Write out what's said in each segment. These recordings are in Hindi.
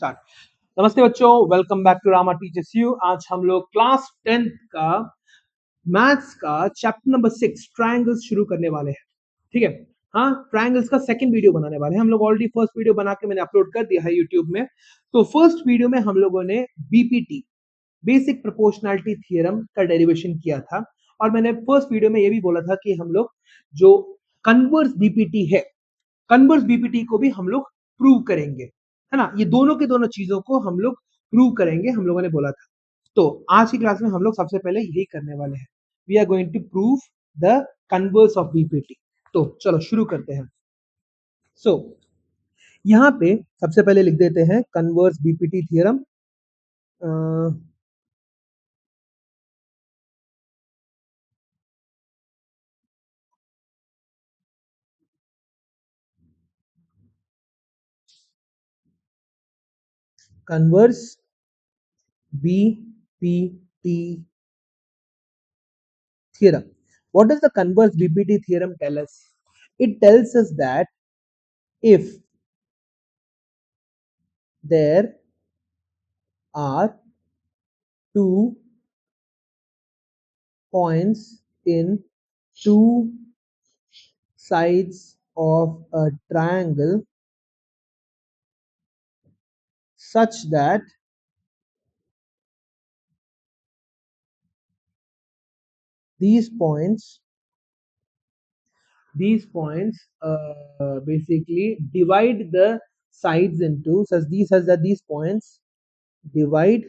स्टार्ट। नमस्ते बच्चों, welcome back to Rama teachers you. आज हम लोग क्लास 10th का मैथ्स का चैप्टर नंबर 6 ट्रायंगल्स शुरू करने वाले हैं। ठीक है, हाँ, ट्रायंगल्स का सेकंड वीडियो बनाने वाले हैं। हम लोग ऑलरेडी फर्स्ट वीडियो बना के मैंने अपलोड कर दिया है यूट्यूब में। तो फर्स्ट वीडियो में हम लोगों ने बीपीटी, बेसिक प्रोपोर्शनैलिटी थ्योरम का डेरिवेशन किया था, और मैंने फर्स्ट वीडियो में ये भी बोला था कि हम लोग जो कन्वर्स बीपीटी है, कन्वर्स बीपीटी को भी हम लोग प्रूव करेंगे, है ना। ये दोनों के दोनों चीजों को हम लोग प्रूव करेंगे, हम लोगों ने बोला था। तो आज की क्लास में हम लोग सबसे पहले यही करने वाले हैं। We are going to prove the converse of BPT. तो चलो शुरू करते हैं। सो यहाँ पे सबसे पहले लिख देते हैं converse BPT theorem. Converse BPT theorem. What does the converse BPT theorem tell us? It tells us that if there are two points in two sides of a triangle such that these points basically divide the sides into these points divide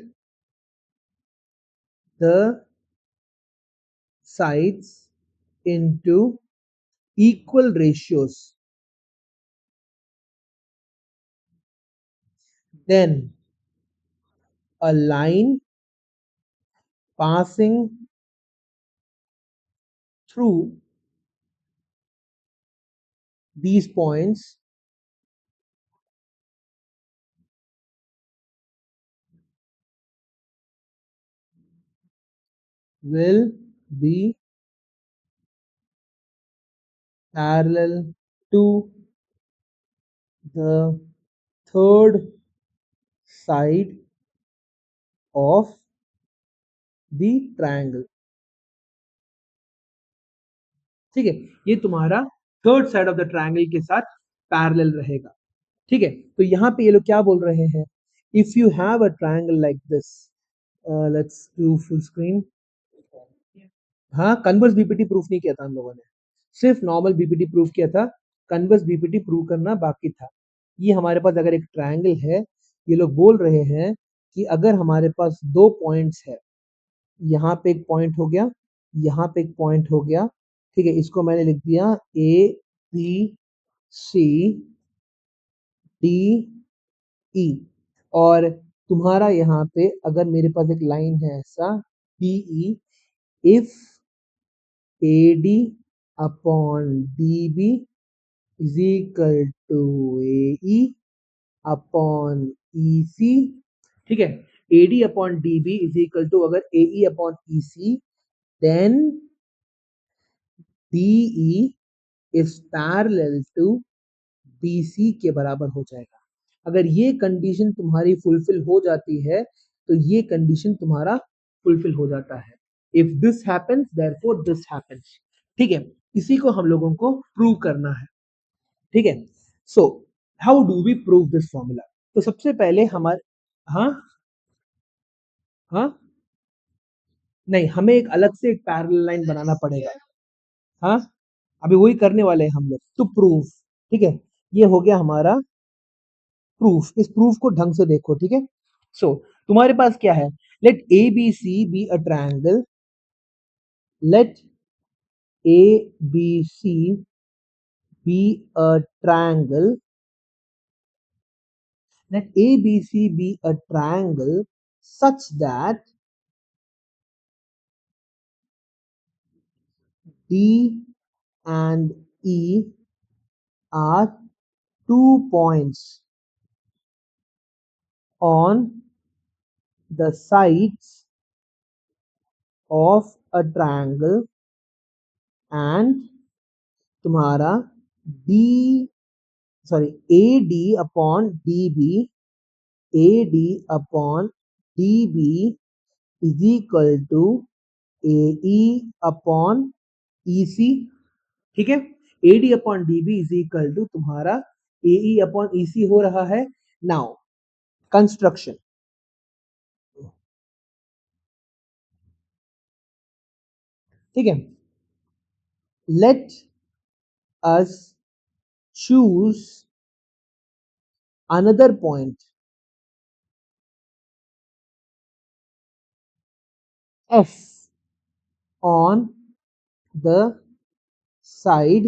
the sides into equal ratios, then a line passing through these points will be parallel to the third side of the triangle। ठीक है, ये तुम्हारा third side of the triangle के साथ पैरेलल रहेगा। ठीक है, तो यहाँ पे ये लोग क्या बोल रहे हैं, if you have a triangle like this, let's do full screen. हाँ, कन्वर्स बीपीटी प्रूफ नहीं किया था हम लोगों ने, सिर्फ नॉर्मल बीपीटी प्रूफ किया था, कन्वर्स बीपीटी प्रूव करना बाकी था। ये हमारे पास अगर एक ट्रायंगल है, ये लोग बोल रहे हैं कि अगर हमारे पास दो पॉइंट्स है, यहाँ पे एक पॉइंट हो गया, यहाँ पे एक पॉइंट हो गया, ठीक है, इसको मैंने लिख दिया ए बी सी डी ई, और तुम्हारा यहाँ पे अगर मेरे पास एक लाइन है ऐसा D E, if AD upon DB is equal to AE upon EC। ठीक है, AD upon DB is equal to अगर AE upon EC, then DE is parallel to BC के बराबर हो जाएगा। अगर ये कंडीशन तुम्हारी फुलफिल हो जाती है तो ये कंडीशन तुम्हारा फुलफिल हो जाता है। If this happens therefore this happens. ठीक है, इसी को हम लोगों को प्रूव करना है। ठीक है, so how do we prove this formula. तो सबसे पहले हमारे, हाँ हाँ, नहीं, हमें एक अलग से एक पैरेलल लाइन बनाना पड़ेगा। हाँ, अभी वही करने वाले हैं हम लोग टू प्रूव। ठीक है, ये हो गया हमारा प्रूफ। इस प्रूफ को ढंग से देखो। ठीक है, सो तुम्हारे पास क्या है, let A B C be a triangle, let A B C be a triangle, let ABC be a triangle such that D and E are 2 points on the sides of a triangle, and तुम्हारा AD upon DB AD upon DB is equal to AE upon EC, ठीक है। AD upon DB is equal to तुम्हारा AE upon EC हो रहा है। नाउ कंस्ट्रक्शन, ठीक है। Let us choose another point F on the side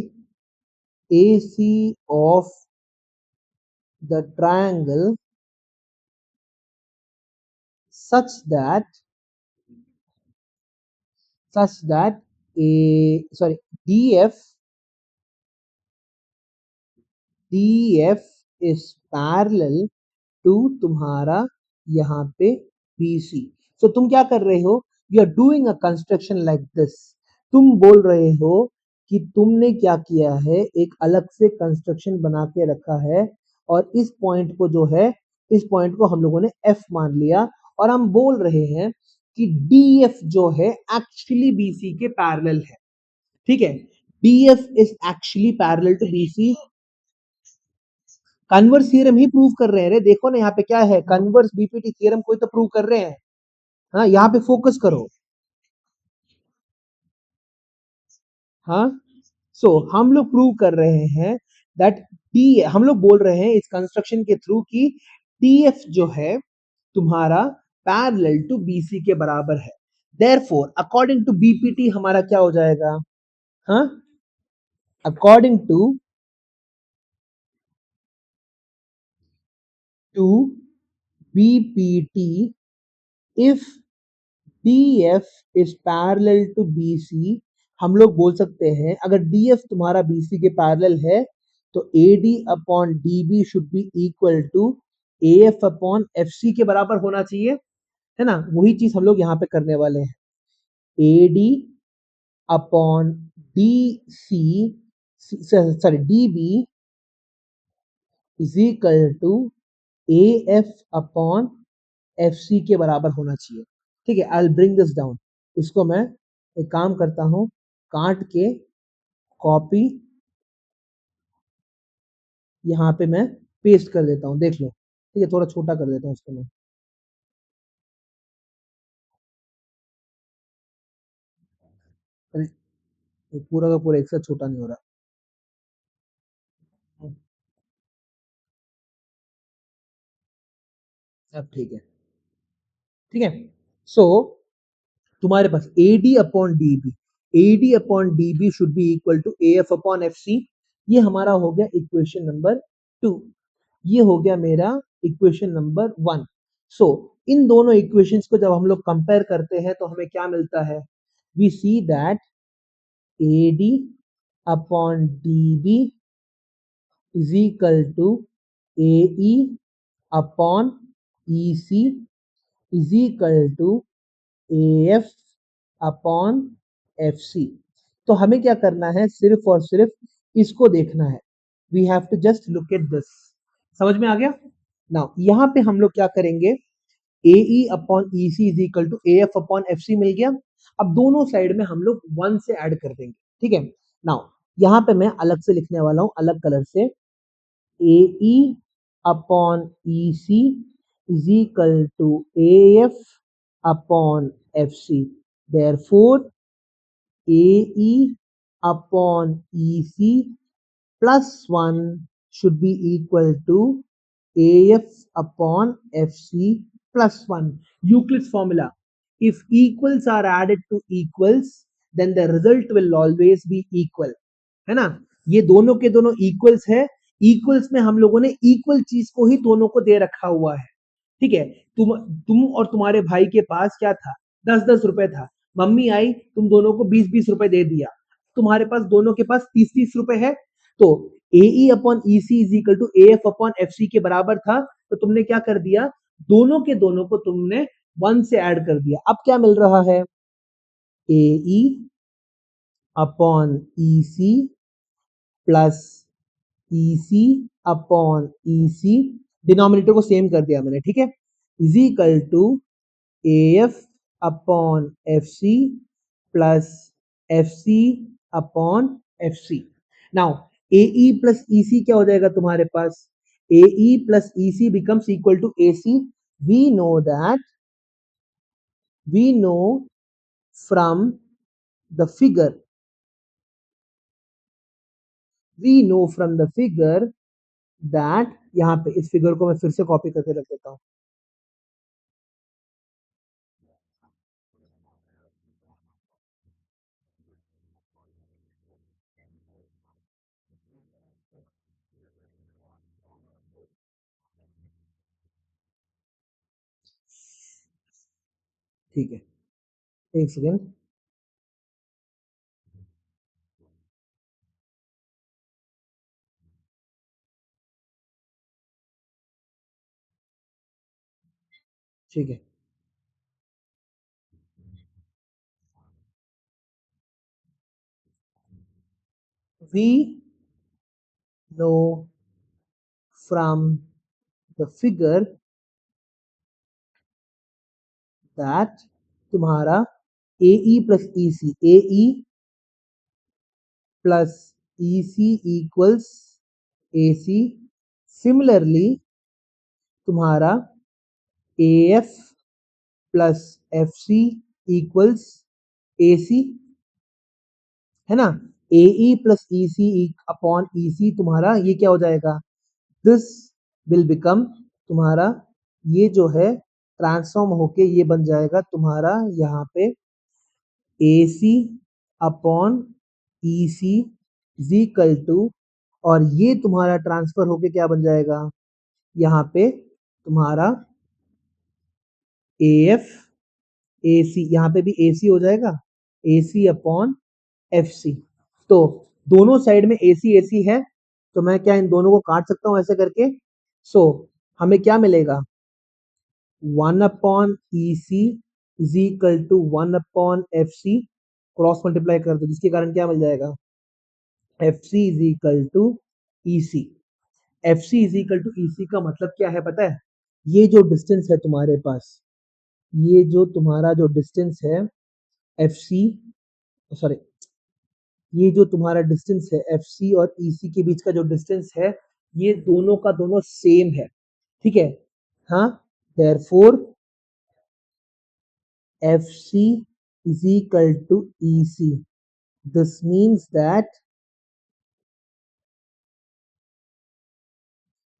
AC of the triangle such that DF is parallel to तुम्हारा यहाँ पे BC। तो तुम क्या कर रहे हो, you are doing a construction like this. तुम बोल रहे हो कि तुमने क्या किया है, एक अलग से कंस्ट्रक्शन बना के रखा है और इस पॉइंट को जो है, इस पॉइंट को हम लोगों ने F मान लिया और हम बोल रहे हैं कि DF जो है एक्चुअली BC के पैरेलल है, ठीक है। DF is actually parallel to BC। Converse theorem ही प्रूव कर रहे हैं रे, देखो ना यहाँ पे क्या है, कन्वर्स बीपीटी थ्योरम कोई तो प्रूव कर रहे हैं। हाँ, यहाँ पे फोकस करो। हाँ, सो हम लोग प्रूव कर रहे हैं दैट टी, हम लोग बोल रहे हैं इस कंस्ट्रक्शन के थ्रू कि टीएफ जो है तुम्हारा पैरेलल टू बीसी के बराबर है। देयरफॉर अकॉर्डिंग टू बीपीटी हमारा क्या हो जाएगा, हाँ, according to BPT if DF is parallel to BC, हम लोग बोल सकते हैं अगर DF तुम्हारा BC के पैरेलल है तो AD upon DB should be equal to AF upon FC के बराबर होना चाहिए, है ना। वही चीज हम लोग यहाँ पे करने वाले हैं। AD upon DC, sorry DB is equal to AF upon FC के बराबर होना चाहिए, ठीक है। I will bring this down, इसको मैं एक काम करता हूं, काट के कॉपी यहाँ पे मैं पेस्ट कर देता हूँ, देख लो, ठीक है। थोड़ा छोटा कर देता हूँ इसको मैं, अरे ये पूरा का पूरा एक साथ छोटा नहीं हो रहा। अब ठीक है, ठीक है। सो तुम्हारे पास AD upon DB, AD upon DB should be equal to AF upon FC। ये हमारा हो गया इक्वेशन नंबर 2, ये हो गया मेरा इक्वेशन नंबर 1। सो इन दोनों इक्वेशंस को जब हम लोग कंपेयर करते हैं तो हमें क्या मिलता है, we see that AD upon DB is equal to AE upon EC is equal to AF upon FC। तो हमें क्या करना है, सिर्फ और सिर्फ इसको देखना है। We have to just look at this, समझ में आ गया। नाउ यहाँ पे हम लोग क्या करेंगे, AE upon EC is equal to AF upon FC मिल गया। अब दोनों साइड में हम लोग 1 से ऐड कर देंगे, ठीक है। नाउ यहाँ पे मैं अलग से लिखने वाला हूँ, अलग कलर से, AE upon EC is equal to AF upon FC. Therefore, AE upon EC plus 1 should be equal to AF upon FC plus 1. Euclid's formula. If equals are added to equals, then the result will always be equal. है ना, ये दोनों के दोनों इक्वल्स है। इक्वल्स में हम लोगों ने इक्वल चीज को ही दोनों को दे रखा हुआ है, ठीक है। तुम और तुम्हारे भाई के पास क्या था, 10-10 रुपए था। मम्मी आई, तुम दोनों को 20-20 रुपए दे दिया, तुम्हारे पास दोनों के पास 30-30 रुपए है। तो AE upon EC is equal to AF upon FC के बराबर था, तो तुमने क्या कर दिया, दोनों के दोनों को तुमने 1 से ऐड कर दिया। अब क्या मिल रहा है, AE upon EC plus EC upon EC denominator को सेम कर दिया मैंने, ठीक है, is equal to AF upon FC plus FC upon FC। Now AE plus EC क्या हो जाएगा तुम्हारे पास, AE plus EC becomes equal to AC। we know that we know from the figure that, यहाँ पे इस फिगर को मैं फिर से कॉपी करके रख देता हूँ, ठीक है, एक सेकेंड, ठीक है, we know from the figure that तुम्हारा AE plus EC, AE plus EC equals AC। Similarly तुम्हारा AF plus FC equals AC, है ना, AE plus EC upon EC तुम्हारा ये क्या हो जाएगा, दिस विल बिकम तुम्हारा, ये जो है ट्रांसफॉर्म होके ये बन जाएगा तुम्हारा यहाँ पे AC upon EC is equal to, और ये तुम्हारा ट्रांसफर होके क्या बन जाएगा, यहाँ पे तुम्हारा AF AC, यहाँ पे भी AC हो जाएगा, AC अपॉन FC। तो दोनों साइड में AC AC है, तो मैं क्या इन दोनों को काट सकता हूं ऐसे करके। सो हमें क्या मिलेगा, 1 upon EC is equal to 1 upon FC, cross multiply कर दो जिसके कारण क्या मिल जाएगा, FC is equal to EC। FC is equal to EC का मतलब क्या है पता है, ये जो डिस्टेंस है तुम्हारे पास, ये जो तुम्हारा जो डिस्टेंस है FC, सॉरी, ये जो तुम्हारा डिस्टेंस है FC और EC के बीच का जो डिस्टेंस है, ये दोनों का दोनों सेम है, ठीक है, हाँ, therefore FC is equal to EC। this means that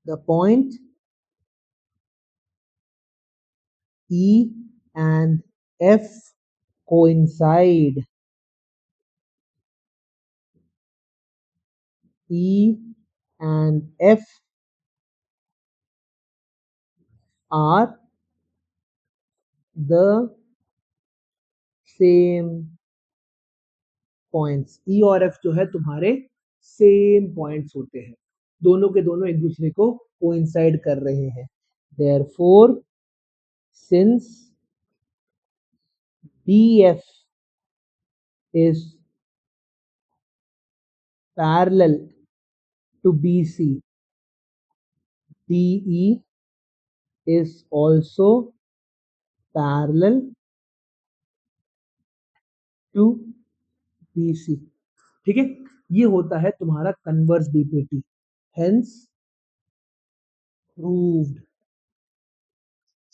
the point E and F coincide, E and F are the same points। E और F जो है तुम्हारे सेम पॉइंट्स होते हैं, दोनों के दोनों एक दूसरे को कोइंसाइड कर रहे हैं। therefore since DF is parallel to BC, DE is also parallel to BC, ठीक है, ये होता है तुम्हारा कन्वर्स बीपीटी, हेंस प्रूव्ड।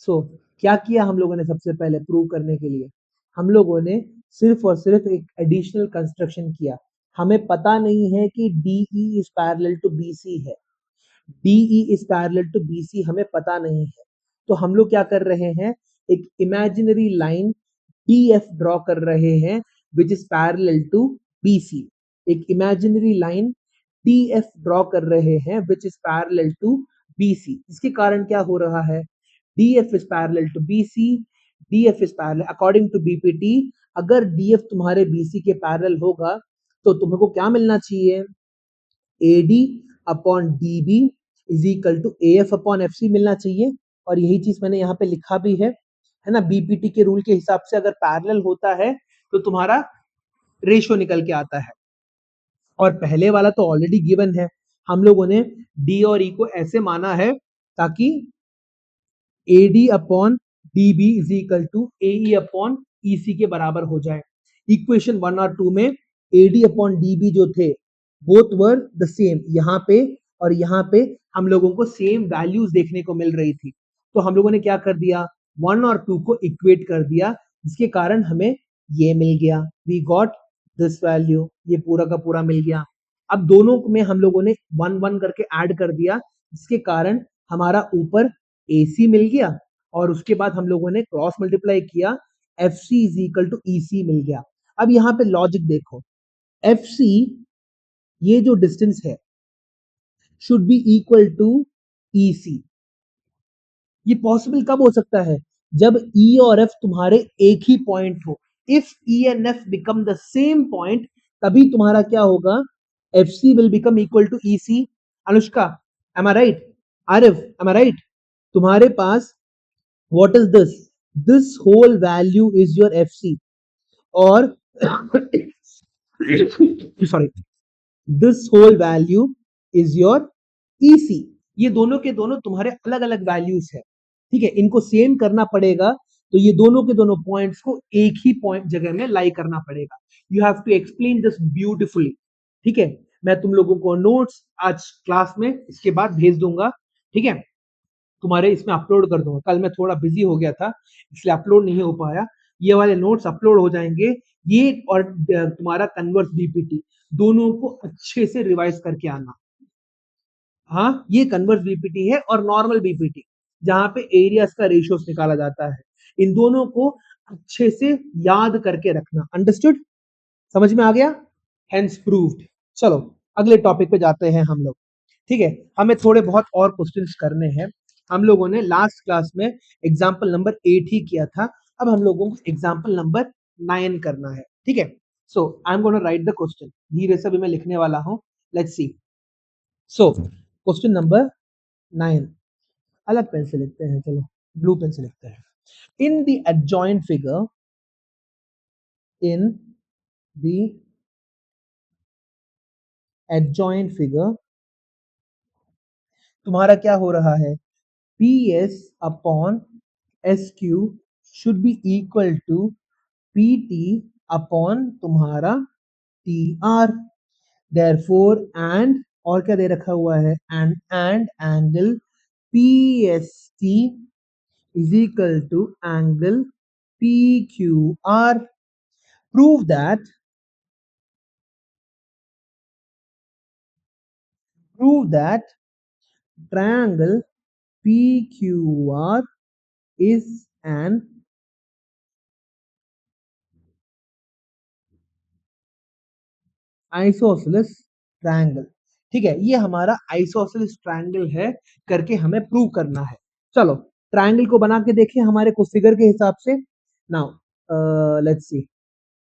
सो क्या किया हम लोगों ने सबसे पहले प्रूव करने के लिए, हम लोगों ने सिर्फ और सिर्फ एक एडिशनल कंस्ट्रक्शन किया, हमें पता नहीं है कि DE is parallel to BC है, DE is parallel to BC हमें पता नहीं है, तो हम लोग क्या कर रहे हैं, एक इमेजिनरी लाइन DF ड्रॉ कर रहे हैं which is parallel to BC, एक इमेजिनरी लाइन DF ड्रॉ कर रहे हैं which is parallel to BC। इसके कारण क्या हो रहा है, DF is parallel to BC, DF is parallel according to BPT। अगर DF तुम्हारे BC के पैरेलल होगा तो तुमको क्या मिलना चाहिए, AD upon DB is equal to AF upon FC मिलना चाहिए, और यही चीज मैंने यहाँ पे लिखा भी है ना, BPT के रूल के हिसाब से अगर पैरेलल होता है तो तुम्हारा रेशियो निकल के आता है, और पहले वाला तो ऑलरेडी गिवन है, हम लोगों ने D और E को ऐसे माना है ताकि AD upon DB is equal to AE upon EC के बराबर हो जाए। इक्वेशन 1 और 2 में AD अपॉन DB जो थे बोथ वर द सेम, यहाँ पे और यहाँ पे हम लोगों को सेम वैल्यूज देखने को मिल रही थी, तो हम लोगों ने क्या कर दिया, 1 और 2 को इक्वेट कर दिया, जिसके कारण हमें ये मिल गया, वी गॉट दिस वैल्यू, ये पूरा का पूरा मिल गया। अब दोनों में हम लोगों ने 1 1 करके ऐड कर दिया, जिसके कारण हमारा ऊपर AC मिल गया और उसके बाद हम लोगों ने क्रॉस मल्टीप्लाई किया, FC is equal to EC मिल गया। अब यहाँ पे लॉजिक देखो, FC ये जो डिस्टेंस है should be equal to EC। ये पॉसिबल कब हो सकता है, जब E और F तुम्हारे एक ही पॉइंट हो। If E and F become the same point, तभी तुम्हारा क्या होगा, FC will become equal to EC। Anushka, am I right? Arif, am I right? तुम्हारे पास what is this, this whole value is your FC, और sorry, this whole value is your EC। ये दोनों के दोनों तुम्हारे अलग अलग वैल्यूज है, ठीक है, इनको सेम करना पड़ेगा, तो ये दोनों के दोनों पॉइंट्स को एक ही पॉइंट जगह में लाई करना पड़ेगा। You have to explain this beautifully, ठीक है। मैं तुम लोगों को नोट्स आज क्लास में इसके बाद भेज दूंगा, ठीक है, तुम्हारे इसमें अपलोड कर दूंगा। कल मैं थोड़ा बिजी हो गया था इसलिए अपलोड नहीं हो पाया, ये वाले नोट्स अपलोड हो जाएंगे, ये और तुम्हारा कन्वर्स बीपीटी दोनों को अच्छे से रिवाइज करके आना। हाँ, ये कन्वर्स बीपीटी है और नॉर्मल बीपीटी जहां पे एरियाज का रेशियोस निकाला जाता है, इन दोनों को अच्छे से याद करके रखना। अंडरस्टूड? समझ में आ गया? Hence proved. चलो अगले टॉपिक पे जाते हैं हम लोग, ठीक है। हमें थोड़े बहुत और क्वेश्चंस करने हैं। हम लोगों ने लास्ट क्लास में एग्जाम्पल नंबर 8 ही किया था, अब हम लोगों को एग्जाम्पल नंबर 9 करना है, ठीक है। So I am gonna write the question, धीरे से भी मैं लिखने वाला हूँ, let's see. So question number 9, अलग पेन से लिखते हैं, चलो ब्लू पेन से लिखते हैं। In the adjoint figure, in the adjoint figure तुम्हारा क्या हो रहा है, PS upon SQ should be equal to PT upon तुम्हारा TR। देयरफॉर एंड, और क्या दे रखा हुआ है, and angle PST is equal to angle PQR। Prove that triangle PQR is an isosceles triangle। ठीक है, ये हमारा isosceles triangle है, करके हमें प्रूव करना है। चलो ट्रायंगल को बना के देखें हमारे को फिगर के हिसाब से। Now let's see,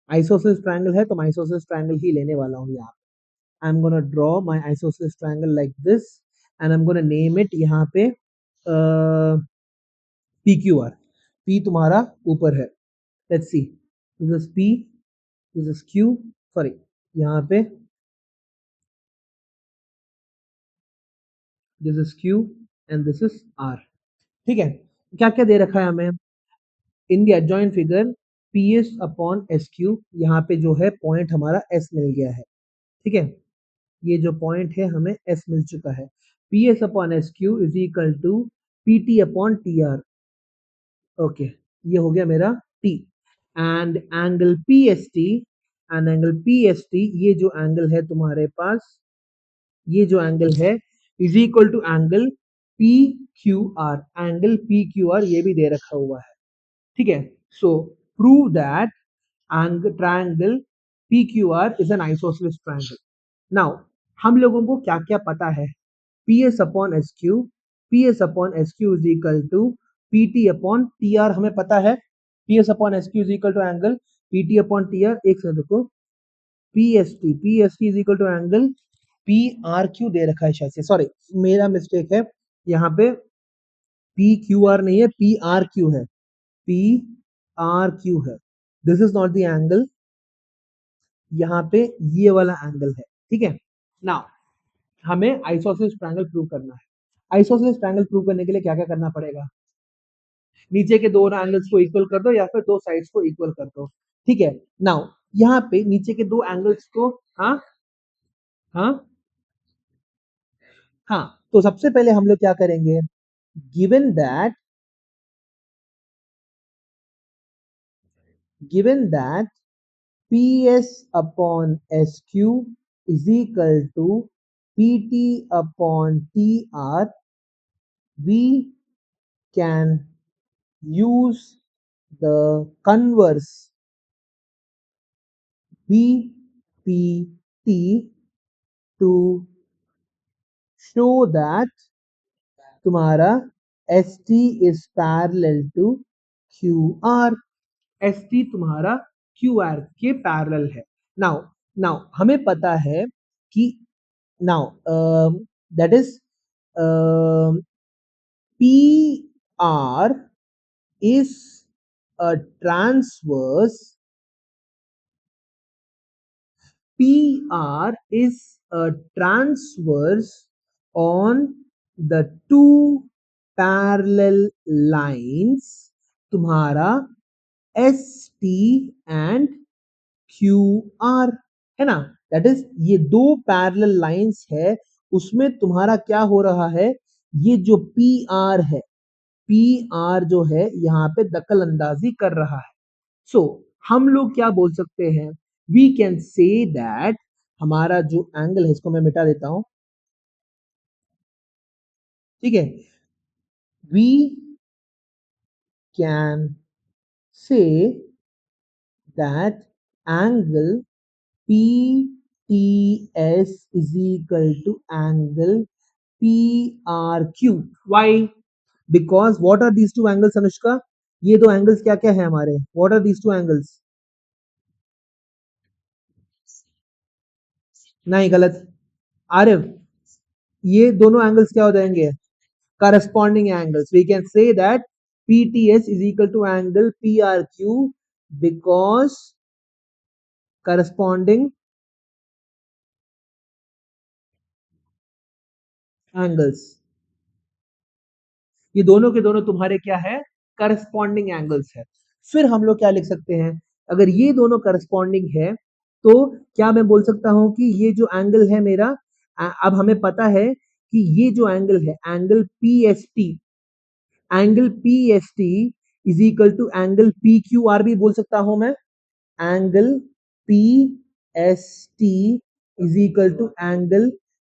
isosceles triangle है तो मैं isosceles triangle ही लेने वाला हूँ यहाँ पे। I'm gonna draw my isosceles triangle like this and I'm gonna name it यहाँ पे PQR। P तुम्हारा ऊपर है, let's see, this is P, this is Q, sorry यहाँ पे this is Q and this is R। ठीक है, क्या क्या दे रखा है हमें in the adjoint figure, PS upon SQ, यहाँ पे जो है पॉइंट हमारा S मिल गया है, ठीक है, ये जो पॉइंट है हमें S मिल चुका है। PS upon SQ is equal to PT upon TR। Okay, ये हो गया मेरा T एंड एंगल PST, ये जो एंगल है तुम्हारे पास, ये जो एंगल है is equal to angle PQR। Angle PQR ये भी दे रखा हुआ है, ठीक है। So prove that triangle PQR is an isosceles triangle. Now हम लोगों को क्या क्या पता है, PS upon SQ is equal to PT upon TR हमें पता है। PS upon SQ is equal to angle PT upon TR। एक सेकंड देखो, PST is equal to angle PRQ दे रखा है शायद से, सॉरी मेरा मिस्टेक है, यहाँ पे PQR नहीं है, PRQ है, PRQ है। This is not the angle, यहाँ पे ये वाला एंगल है, ठीक है। नाउ हमें आइसोसेलेस ट्रायंगल प्रूव करना है। आइसोसेलेस ट्रायंगल प्रूव करने के लिए क्या क्या करना पड़ेगा? नीचे के दोनों एंगल्स को इक्वल कर दो या फिर दो साइड्स को इक्वल कर दो। ठीक है, नाउ यहाँ पे नीचे के दो एंगल्स को, हाँ हाँ हाँ, तो सबसे पहले हम लोग क्या करेंगे, given that PS upon SQ is equal to PT upon TR, we can use the converse BPT to show that तुम्हारा ST is parallel to QR। ST तुम्हारा QR के पैरेलल है। नाउ नाउ हमें पता है कि now that is PR is a transverse, PR is a transverse on the two parallel lines तुम्हारा ST and QR, है ना। दैट इज ये दो पैरेलल लाइंस है, उसमें तुम्हारा क्या हो रहा है, ये जो PR है, PR जो है यहाँ पे दखल अंदाजी कर रहा है। सो हम लोग क्या बोल सकते हैं, वी कैन से दैट हमारा जो एंगल है, इसको मैं मिटा देता हूं, ठीक है, we can say that angle PTS is equal to angle PRQ। Why? Because what are these two angles, Anushka? ये दो एंगल्स क्या क्या है हमारे? What are these two angles? नहीं, गलत। आरिफ, ये दोनों एंगल्स क्या हो जाएंगे? Corresponding angles. We can say that PTS is equal to angle PRQ because corresponding angles, ये दोनों के दोनों तुम्हारे क्या है, करस्पॉन्डिंग एंगल्स है। फिर हम लोग क्या लिख सकते हैं, अगर ये दोनों करस्पॉन्डिंग है तो क्या मैं बोल सकता हूं कि ये जो एंगल है मेरा, अब हमें पता है कि ये जो एंगल है, angle P S T is equal to angle P Q R भी बोल सकता हूं मैं। Angle P S T is equal to angle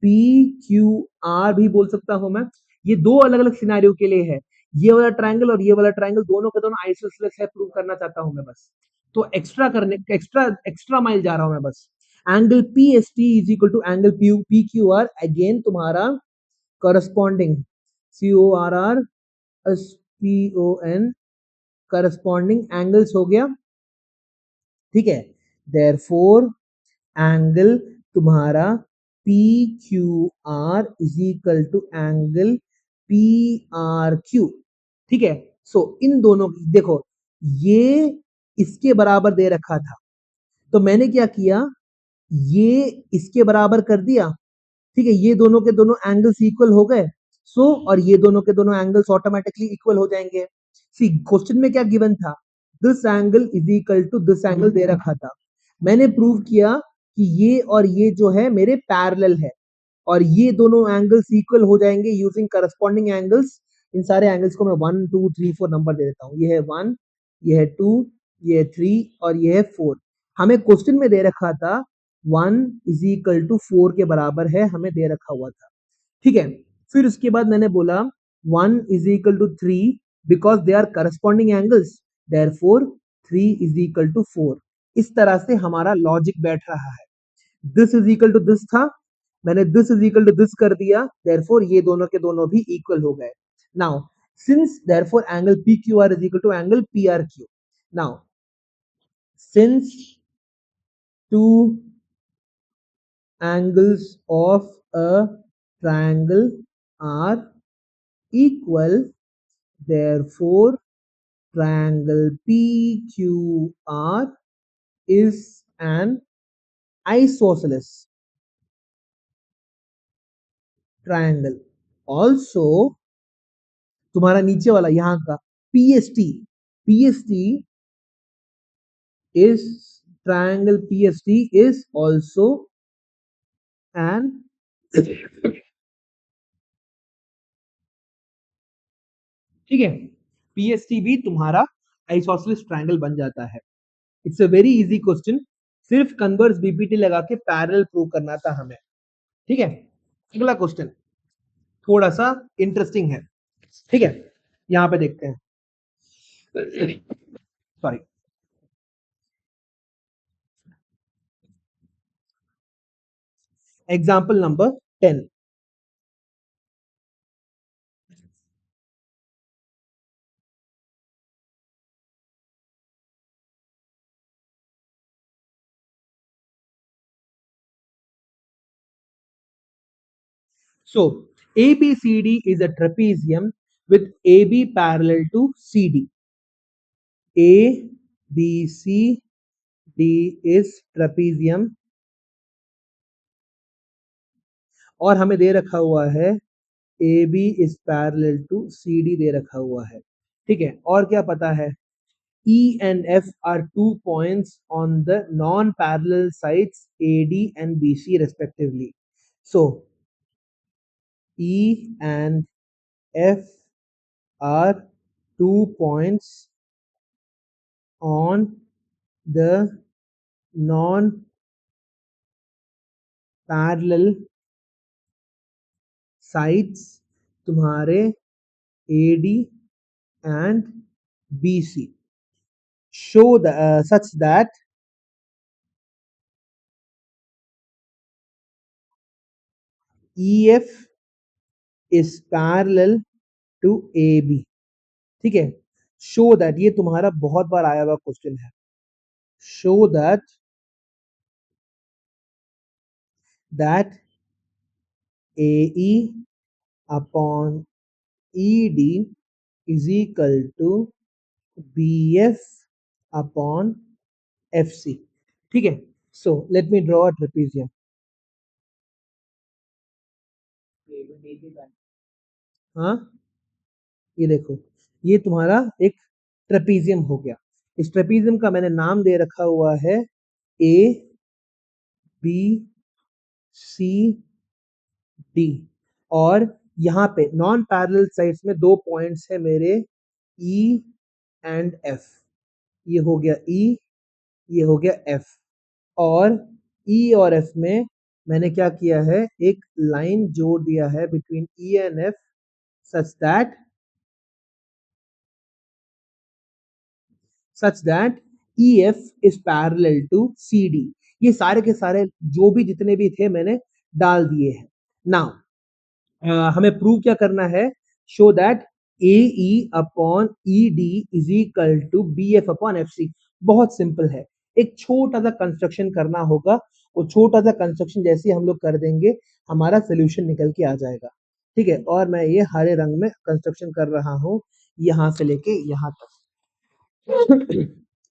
P Q R भी बोल सकता हूं मैं। ये दो अलग अलग सिनेरियो के लिए है, ये वाला ट्रायंगल और ये वाला ट्रायंगल दोनों के दोनों आइसोसेलेस है, प्रूव करना चाहता हूं मैं बस। तो एक्स्ट्रा माइल जा रहा हूं मैं बस। Angle P S T is equal to angle P Q R, again तुम्हारा corresponding C O R R S P O N, corresponding angles हो गया, ठीक है। देयरफॉर एंगल तुम्हारा P Q R is equal to angle P R Q, ठीक है। सो इन दोनों देखो, ये इसके बराबर दे रखा था, तो मैंने क्या किया, ये इसके बराबर कर दिया, ठीक है, ये दोनों के दोनों एंगल्स इक्वल हो गए। सो और ये दोनों के दोनों एंगल्स ऑटोमेटिकली इक्वल हो जाएंगे। सी क्वेश्चन में क्या गिवन था, this angle is equal to this angle दे रखा था, मैंने प्रूव किया कि ये और ये जो है मेरे पैरेलल है, और ये दोनों एंगल्स इक्वल हो जाएंगे यूजिंग करस्पॉन्डिंग एंगल्स। इन सारे एंगल्स को मैं 1 2 3 4 नंबर दे देता हूँ, ये है 1, ये है 2, ये है 3 और ये है 4। हमें क्वेश्चन में दे रखा था 1 इज इक्वल टू 4 के बराबर है, हमें दे रखा हुआ था, ठीक है। फिर उसके बाद मैंने बोला 1 is equal to 3 because they are corresponding angles, therefore 3 is equal to 4। इस तरह से हमारा लॉजिक बैठ रहा है। This is equal to this था, मैंने this is equal to this कर दिया, देयरफॉर ये दोनों के दोनों भी इक्वल हो गए। Now since therefore angle P Q R is equal to angle P R Q, now since two angles of a triangle are equal, therefore triangle PQR is an isosceles triangle। Also तुम्हारा नीचे वाला यहाँ का PST, PST is triangle PST is also an ठीक है, पीएसटी भी तुम्हारा आइसोसेलेस ट्रायंगल बन जाता है। It's a very easy question, सिर्फ कन्वर्स बीपीटी लगा के पैरेलल प्रूव करना था हमें। ठीक है, अगला क्वेश्चन थोड़ा सा इंटरेस्टिंग है। ठीक है, यहाँ पे देखते हैं, sorry, example number 10। So ABCD is a trapezium with AB parallel to CD. ABCD is trapezium और हमें दे रखा हुआ है AB is parallel to CD दे रखा हुआ है। ठीक है, और क्या पता है, E and F are 2 points on the non-parallel sides AD and BC respectively. So E and F are 2 points on the non-parallel sides तुम्हारे AD and BC show such that EF is parallel to AB। ठीक है, show that ये तुम्हारा बहुत बार आया हुआ क्वेश्चन है। show that AE upon ED is equal to BF upon FC। ठीक है, so let me draw a trapezium। हाँ, ये देखो, ये तुम्हारा एक ट्रेपीजियम हो गया। इस ट्रेपीजियम का मैंने नाम दे रखा हुआ है ए बी सी डी, और यहाँ पे नॉन पैरेलल साइड्स में 2 पॉइंट्स है मेरे ई एंड एफ। ये हो गया ई, ये हो गया एफ, और ई और एफ में मैंने क्या किया है, एक लाइन जोड़ दिया है between E and F such that EF is parallel to CD। ये सारे के सारे जो भी जितने भी थे मैंने डाल दिए हैं। नाउ हमें प्रूव क्या करना है, show that AE upon ED is equal to BF upon FC। बहुत सिंपल है, एक छोटा सा कंस्ट्रक्शन करना होगा, वो छोटा सा कंस्ट्रक्शन जैसे हम लोग कर देंगे हमारा सोल्यूशन निकल के आ जाएगा। ठीक है, और मैं ये हरे रंग में कंस्ट्रक्शन कर रहा हूँ यहाँ से लेके यहाँ तक।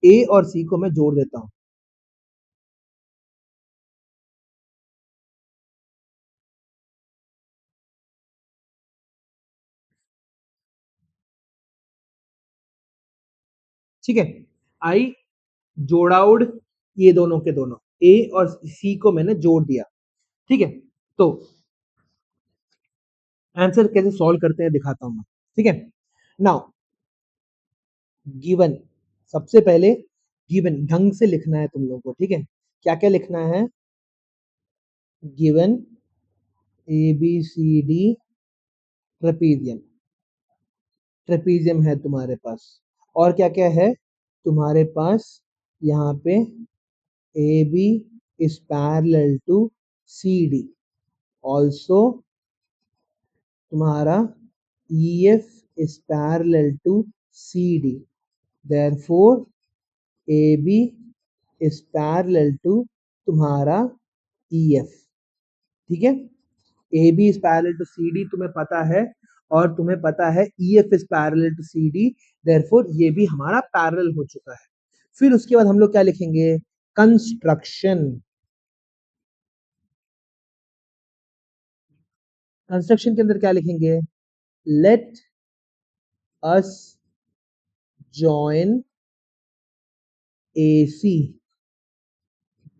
ए और सी को मैं जोड़ देता हूं। ठीक है, आई जोड़ाउड ये दोनों के दोनों ए और सी को मैंने जोड़ दिया। ठीक है, तो आंसर कैसे सॉल्व करते हैं दिखाता हूं मैं। ठीक है, नाउ गिवन, सबसे पहले गिवन ढंग से लिखना है तुम लोगों को। ठीक है, क्या क्या लिखना है, गिवन ABCD ट्रेपीजियम, ट्रेपीजियम है तुम्हारे पास, और क्या क्या है तुम्हारे पास, यहाँ पे AB is parallel to CD, also तुम्हारा EF is parallel to CD, therefore AB is parallel to तुम्हारा EF। ठीक है, AB is parallel to CD तुम्हें पता है, और तुम्हें पता है EF is parallel to CD, therefore ये भी हमारा पैरेलल हो चुका है। फिर उसके बाद हम लोग क्या लिखेंगे, कंस्ट्रक्शन। कंस्ट्रक्शन के अंदर क्या लिखेंगे? Let us join AC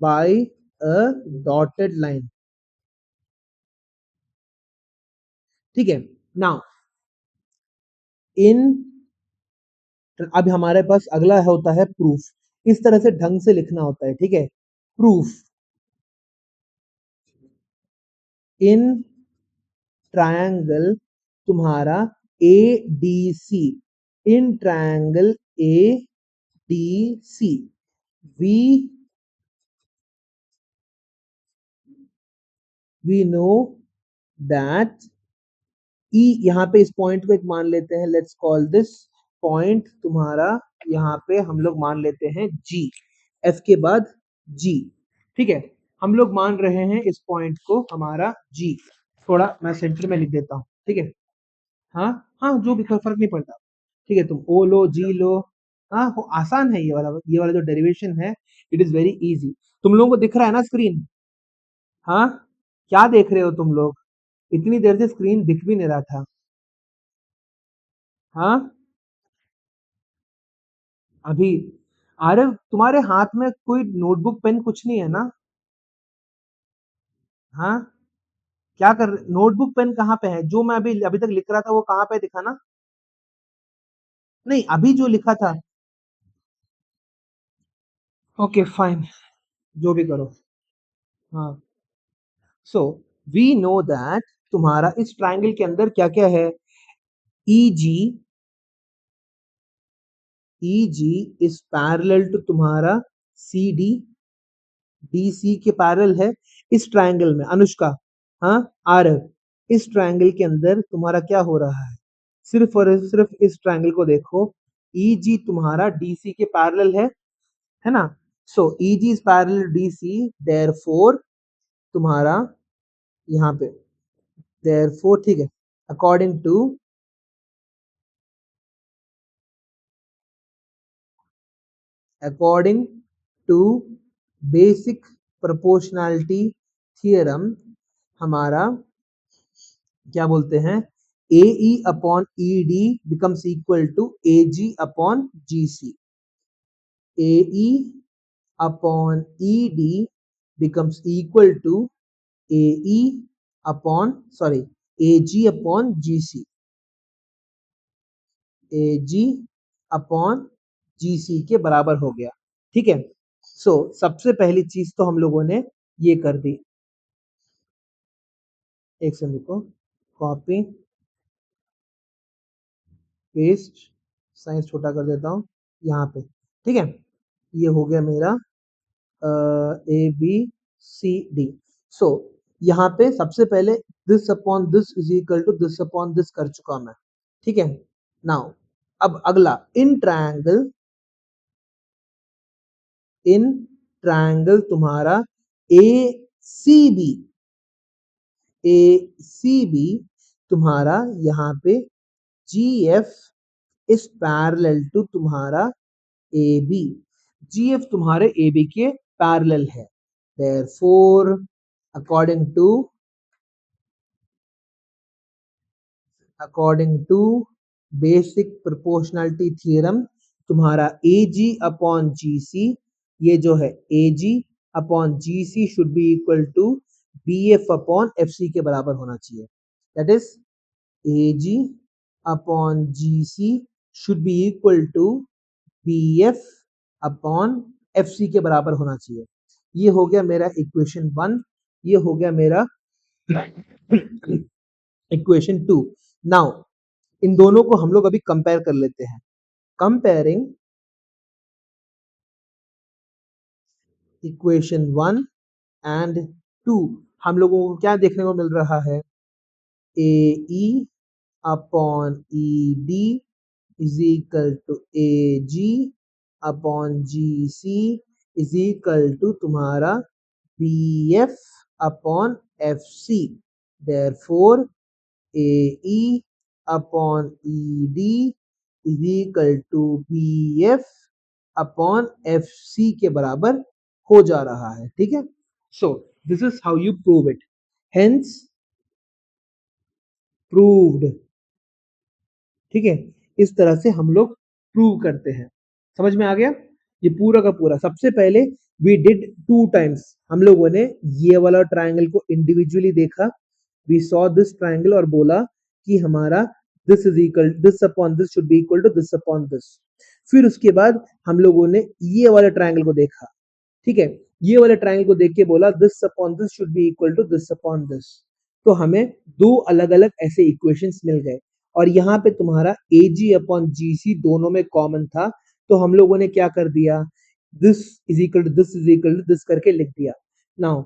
by a dotted line. ठीक है, नाउ इन अब हमारे पास अगला होता है प्रूफ। इस तरह से ढंग से लिखना होता है, ठीक है। प्रूफ इन ट्रायंगल तुम्हारा ADC, in triangle ADC we know that E, यहाँ पे इस पॉइंट को एक मान लेते हैं, लेट्स कॉल दिस पॉइंट तुम्हारा, यहाँ पे हम लोग मान लेते हैं G, F के बाद G, ठीक है। हम लोग मान रहे हैं इस पॉइंट को हमारा G, थोड़ा मैं सेंटर में लिख देता हूँ, ठीक है। हाँ हाँ, जो भी, कोई फर्क नहीं पड़ता, ठीक है। तुम O लो, G लो, हाँ आसान है ये वाला जो डेरिवेशन है, इट इज वेरी इजी। तुम लोगों को दिख रहा है ना स्क्रीन? हाँ, क्या देख रहे हो तुम लोग? इतनी देर से स्क्रीन दिख भी नहीं रहा था। हाँ, अभी अरे तुम्हारे हाथ में कोई नोटबुक पेन कुछ नहीं है ना? हाँ, क्या कर रहे? नोटबुक पेन कहाँ पे है? जो मैं अभी अभी तक लिख रहा था वो कहाँ पे दिखा ना? नहीं, अभी जो लिखा था। ओके फाइन, जो भी करो। हाँ, सो वी नो दैट तुम्हारा इस ट्रायंगल के अंदर क्या क्या है? EG, EG is parallel to तुम्हारा CD, DC के पैरेलल है इस ट्रायंगल में। अनुष्का, हाँ, आरव, इस ट्रायंगल के अंदर तुम्हारा क्या हो रहा है? सिर्फ और सिर्फ इस ट्रायंगल को देखो, EG तुम्हारा DC के पैरेलल है ना? So EG is parallel DC, therefore तुम्हारा यहाँ पे देयरफॉर, ठीक है, according to according to basic proportionality theorem हमारा क्या बोलते हैं? AE upon ED becomes equal to AG upon GC, AE upon ED becomes equal to AE upon, sorry, AG upon GC, AG upon GC के बराबर हो गया, ठीक है। सो सबसे पहली चीज तो हम लोगों ने ये कर दी। एक सेकंड रुको, कॉपी पेस्ट, साइज छोटा कर देता हूँ यहाँ पे, ठीक है। ये हो गया मेरा ABCD। सो यहाँ पे सबसे पहले this upon this is equal to this upon this कर चुका मैं, ठीक है। नाउ अब अगला, इन ट्रायंगल तुम्हारा ACB, ACB तुम्हारा यहाँ पे GF इज पैरेलल टू तुम्हारा AB, GF तुम्हारे AB के पैरेलल है, therefore according to basic proportionality theorem तुम्हारा AG अपॉन GC, ये जो है AG upon GC should be equal to BF upon FC के बराबर होना चाहिए, that is AG upon GC should be equal to BF upon FC के बराबर होना चाहिए। ये हो गया मेरा इक्वेशन 1, ये हो गया मेरा इक्वेशन 2। नाउ इन दोनों को हम लोग अभी कंपेयर कर लेते हैं। कंपेयरिंग इक्वेशन 1 एंड 2, हम लोगों को क्या देखने को मिल रहा है? AE upon ED is equal to AG upon GC is equal to तुम्हारा BF upon FC, therefore AE upon ED is equal to BF upon FC के बराबर हो जा रहा है, ठीक है। So this is how you prove it. Hence proved. ठीक है, इस तरह से हम लोग प्रूव करते हैं। समझ में आ गया? ये पूरा का पूरा। सबसे पहले वी डिड 2 टाइम्स, हम लोगों ने ये वाला ट्रायंगल को इंडिविजुअली देखा, वी सॉ दिस ट्रायंगल और बोला कि हमारा this is equal this upon this should be equal to this upon this. फिर उसके बाद हम लोगों ने ये वाले ट्रायंगल को देखा। ठीक है, ये वाले ट्रायंगल को देख के बोला this upon this should be equal to this upon this. तो हमें दो अलग अलग ऐसे इक्वेशंस मिल गए और यहाँ पे तुम्हारा ए जी अपॉन जी सी दोनों में कॉमन था, तो हम लोगों ने क्या कर दिया, this is equal to this is equal to this करके लिख दिया। Now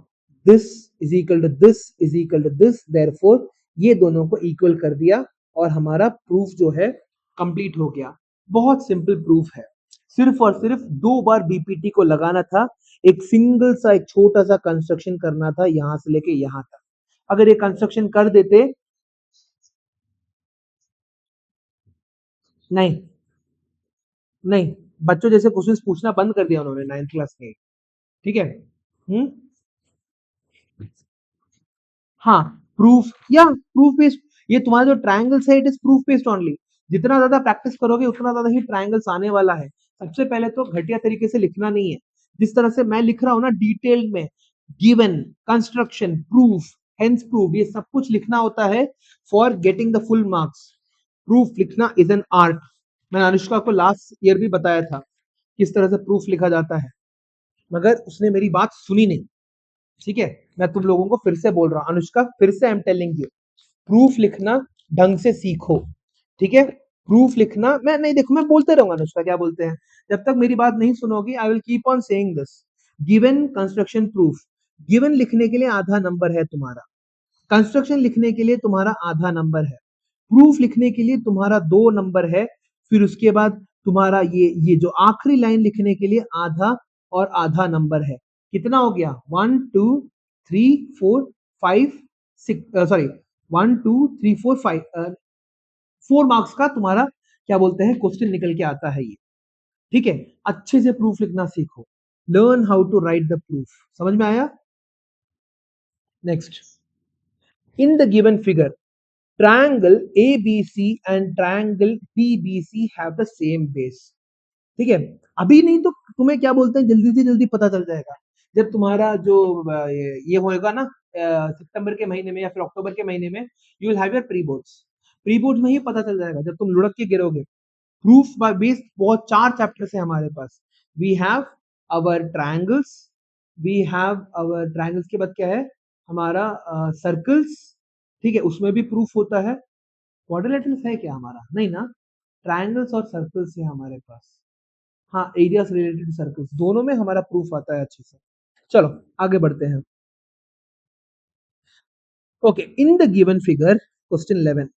this is equal to this is equal to this, therefore ये दोनों को इक्वल कर दिया और हमारा प्रूफ जो है कंप्लीट हो गया। बहुत सिंपल प्रूफ है, सिर्फ और सिर्फ 2 बार बीपीटी को लगाना था, एक सिंगल सा एक छोटा सा कंस्ट्रक्शन करना था यहां से लेके यहां तक। अगर ये कंस्ट्रक्शन कर देते, नहीं नहीं, बच्चों जैसे क्वेश्चंस पूछना बंद कर दिया उन्होंने 9th क्लास में। ठीक है। हम्म। हाँ, प्रूफ या प्रूफ बेस्ड, ये तुम्हारा जो ट्रायंगल्स है it is proof based only. जितना ज्यादा प्रैक्टिस करोगे उतना ज्यादा ही ट्रायंगल्स आने वाला है। सबसे पहले तो घटिया तरीके से लिखना नहीं है, जिस तरह से मैं लिख रहा हूँ ना डिटेल्ड में, given, construction, proof, hence proof, ये सब कुछ लिखना होता है for getting the full marks. Proof लिखना इज एन आर्ट। मैंने अनुष्का को लास्ट ईयर भी बताया था किस तरह से प्रूफ लिखा जाता है, मगर उसने मेरी बात सुनी नहीं। ठीक है, मैं तुम लोगों को फिर से बोल रहा हूँ, अनुष्का फिर से आई एम टेलिंग यू, प्रूफ लिखना ढंग से सीखो। ठीक है, प्रूफ लिखना, मैं नहीं, देखो मैं बोलते रहूंगा अनुष्का, क्या बोलते हैं, जब तक मेरी बात नहीं सुनोगी I will keep on saying this. Given, construction, proof. Given लिखने के लिए आधा नंबर है तुम्हारा, कंस्ट्रक्शन लिखने के लिए तुम्हारा आधा नंबर है, प्रूफ लिखने के लिए तुम्हारा 2 नंबर है। फिर उसके बाद तुम्हारा ये जो आखिरी लाइन लिखने के लिए आधा और आधा नंबर है। कितना हो गया, 1 2 3 4 5 6, सॉरी 1 2 3 4 5, 4 मार्क्स का तुम्हारा क्या बोलते हैं क्वेश्चन निकल के आता है ये। ठीक है, अच्छे से प्रूफ लिखना सीखो, learn how to write the proof. समझ में आया? Next, in the given figure triangle ABC and triangle DBC have the same base। ठीक है, अभी नहीं तो तुम्हें क्या बोलते हैं जल्दी से जल्दी पता चल जाएगा जब तुम्हारा जो ये होएगा ना सितंबर के महीने में या फिर अक्टूबर के महीने में, you will have your pre boards. Pre board में ही पता चल जाएगा जब तुम लुढ़क के गिरोगे। प्रूफ बाय बेस्ड बहुत 4 चैप्टर्स है हमारे पास। We have our triangles, we have our triangles के बाद क्या है हमारा सर्कल्स। ठीक है, उसमें भी प्रूफ होता है। क्वाड्रिलेटरल्स है क्या हमारा, नहीं ना, ट्रायंगल्स और सर्कल्स है हमारे पास। हाँ, एरियाज रिलेटेड सर्कल्स, दोनों में हमारा प्रूफ आता है अच्छे से। चलो आगे बढ़ते हैं। Okay, in the given figure question 11,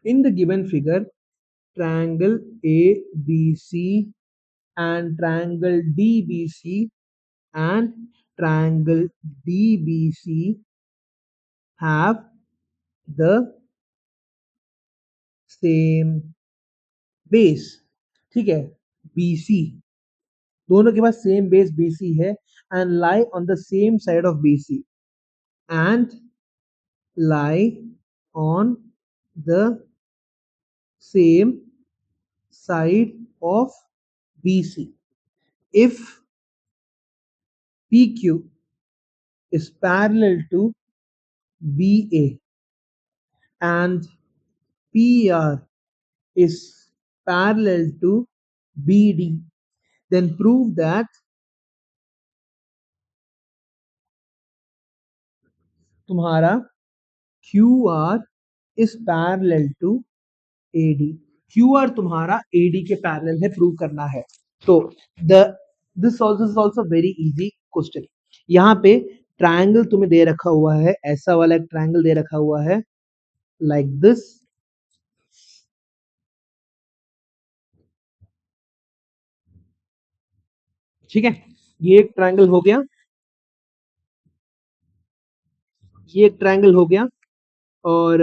in the given figure triangle ABC and triangle DBC and triangle DBC have the same base। ठीक है, BC दोनों के पास सेम बेस BC है and lie on the same side of BC and lie on the same side of BC if PQ is parallel to BA and PR is parallel to BD, then prove that तुम्हारा QR is parallel to AD। QR तुम्हारा AD के पैरेलल है, प्रूव करना है। तो the this also very easy question. यहाँ पे ट्रायंगल तुम्हें दे रखा हुआ है, ऐसा वाला एक ट्रायंगल दे रखा हुआ है लाइक दिस। ठीक है, ये एक ट्रायंगल हो गया, ये एक ट्रायंगल हो गया और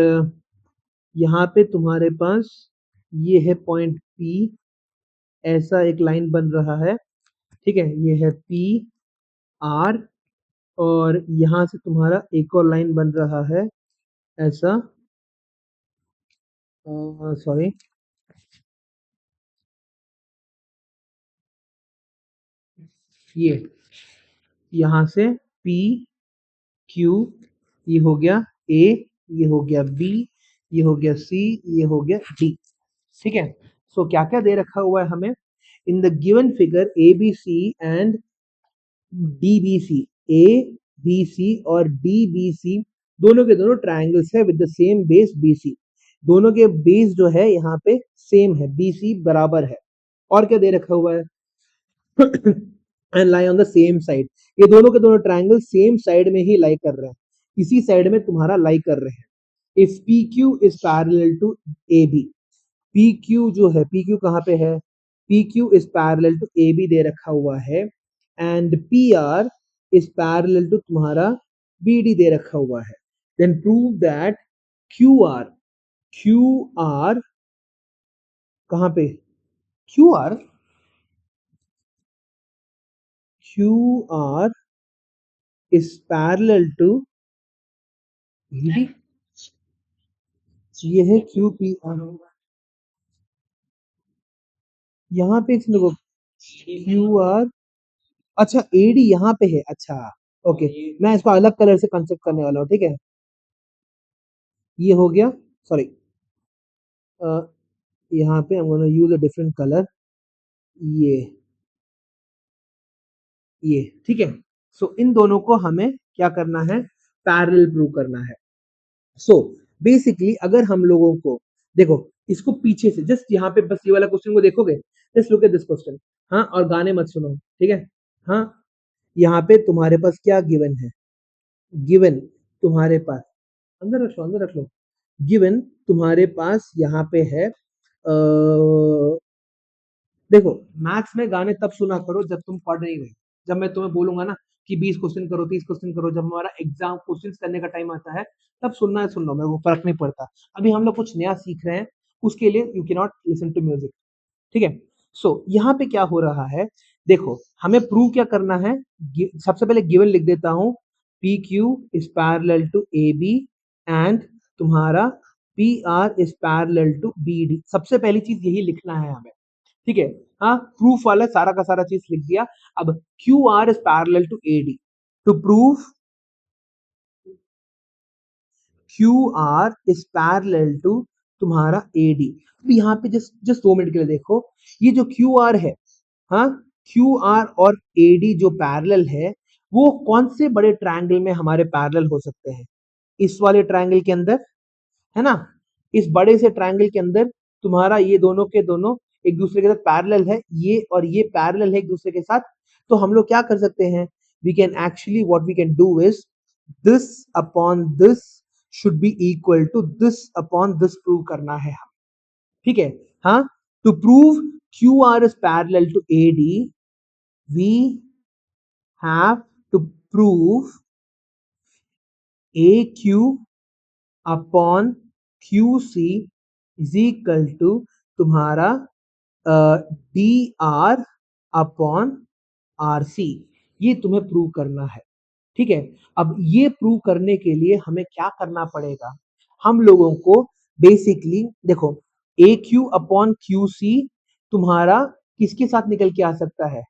यहाँ पे तुम्हारे पास ये है पॉइंट P, ऐसा एक लाइन बन रहा है। ठीक है, ये है पी आर, और यहां से तुम्हारा एक और लाइन बन रहा है ऐसा, सॉरी, ये यहां से पी क्यू, ये हो गया ए, ये हो गया बी, ये हो गया सी, ये हो गया डी। ठीक है, सो क्या क्या दे रखा हुआ है हमें in the given figure A B C and D B C. A B C और डी बी सी दोनों के दोनों ट्राइंगल्स है with the same base B C. दोनों के बेस जो है यहाँ पे सेम है, बी सी बराबर है। और क्या दे रखा हुआ है and lie on the same side. ये दोनों के दोनों ट्राइंगल सेम साइड में ही लाई कर रहे हैं, इसी साइड में तुम्हारा लाई कर रहे हैं। If P Q is parallel to A B, P Q जो है, पी क्यू कहाँ पे है, P Q is parallel to A B दे रखा हुआ है, and P R is parallel to तुम्हारा बी डी दे रखा हुआ है। Then prove that Q R, Q R कहाँ पे, Q R, Q R is parallel to B D. ये है क्यू पी आर, यहाँ पे देखो क्यू आर, अच्छा एडी यहाँ पे है, अच्छा ओके, मैं इसको अलग कलर से कंसेप्ट करने वाला हूँ, ठीक है। ये हो गया, सॉरी, यहाँ पे आई am gonna use a different colour, ये ये ठीक है। सो इन दोनों को हमें क्या करना है, पैरेलल प्रूव करना है। सो बेसिकली अगर हम लोगों को देखो, इसको पीछे से जस्ट यहाँ पे बस ये वाला क्वेश्चन को देखोगे, just look at this question, हाँ, और गाने मत सुनो, ठीक है। हाँ, यहाँ पे तुम्हारे पास क्या गिवन है, गिवन तुम्हारे पास, अंदर रख लो, अंदर रख लो, गिवन तुम्हारे पास यहाँ पे है, देखो मैथ्स में गाने तब सुना करो जब तुम पढ़ नहीं रहे। जब मैं तुम्हें बोलूंगा ना कि 20 क्वेश्चन करो, 30 क्वेश्चन करो, जब हमारा एग्जाम क्वेश्चन करने का टाइम आता है, तब सुनना है, सुन लो, मेरे को फर्क नहीं पड़ता। अभी हम लोग कुछ नया सीख रहे हैं, उसके लिए you can not listen to music, ठीक है। सो यहाँ पे क्या हो रहा है, देखो हमें प्रूव क्या करना है, सबसे पहले गिवन लिख देता हूँ, P Q is parallel to A B and तुम्हारा P R is parallel to B D. सबसे पहली चीज यही लिखना है हमें, ठीक है। हाँ, प्रूफ वाला सारा का सारा चीज लिख दिया। अब Q R is parallel to A D, to prove Q R is parallel to तुम्हारा ए डी। अब यहाँ पे जस्ट जस्ट 2 मिनट के लिए देखो, ये जो क्यू आर है, हाँ, क्यू आर और ए डी जो पैरेलल है, वो कौन से बड़े ट्रायंगल में हमारे पैरेलल हो सकते हैं, इस वाले ट्रायंगल के अंदर, है ना। इस बड़े से ट्रायंगल के अंदर तुम्हारा ये दोनों के दोनों एक दूसरे के साथ पैरेलल है, ये और ये पैरेलल है एक दूसरे के साथ। तो हम लोग क्या कर सकते हैं, we can actually what we can do is this upon this should be equal to this upon this prove करना है हम, ठीक है। हाँ, to prove Q R is parallel to A D, we have to prove A Q upon Q C is equal to तुम्हारा D R upon R C. ये तुम्हें प्रूव करना है, ठीक है। अब ये प्रूव करने के लिए हमें क्या करना पड़ेगा, हम लोगों को बेसिकली देखो, ए क्यू अपॉन क्यू सी तुम्हारा किसके साथ निकल के आ सकता है,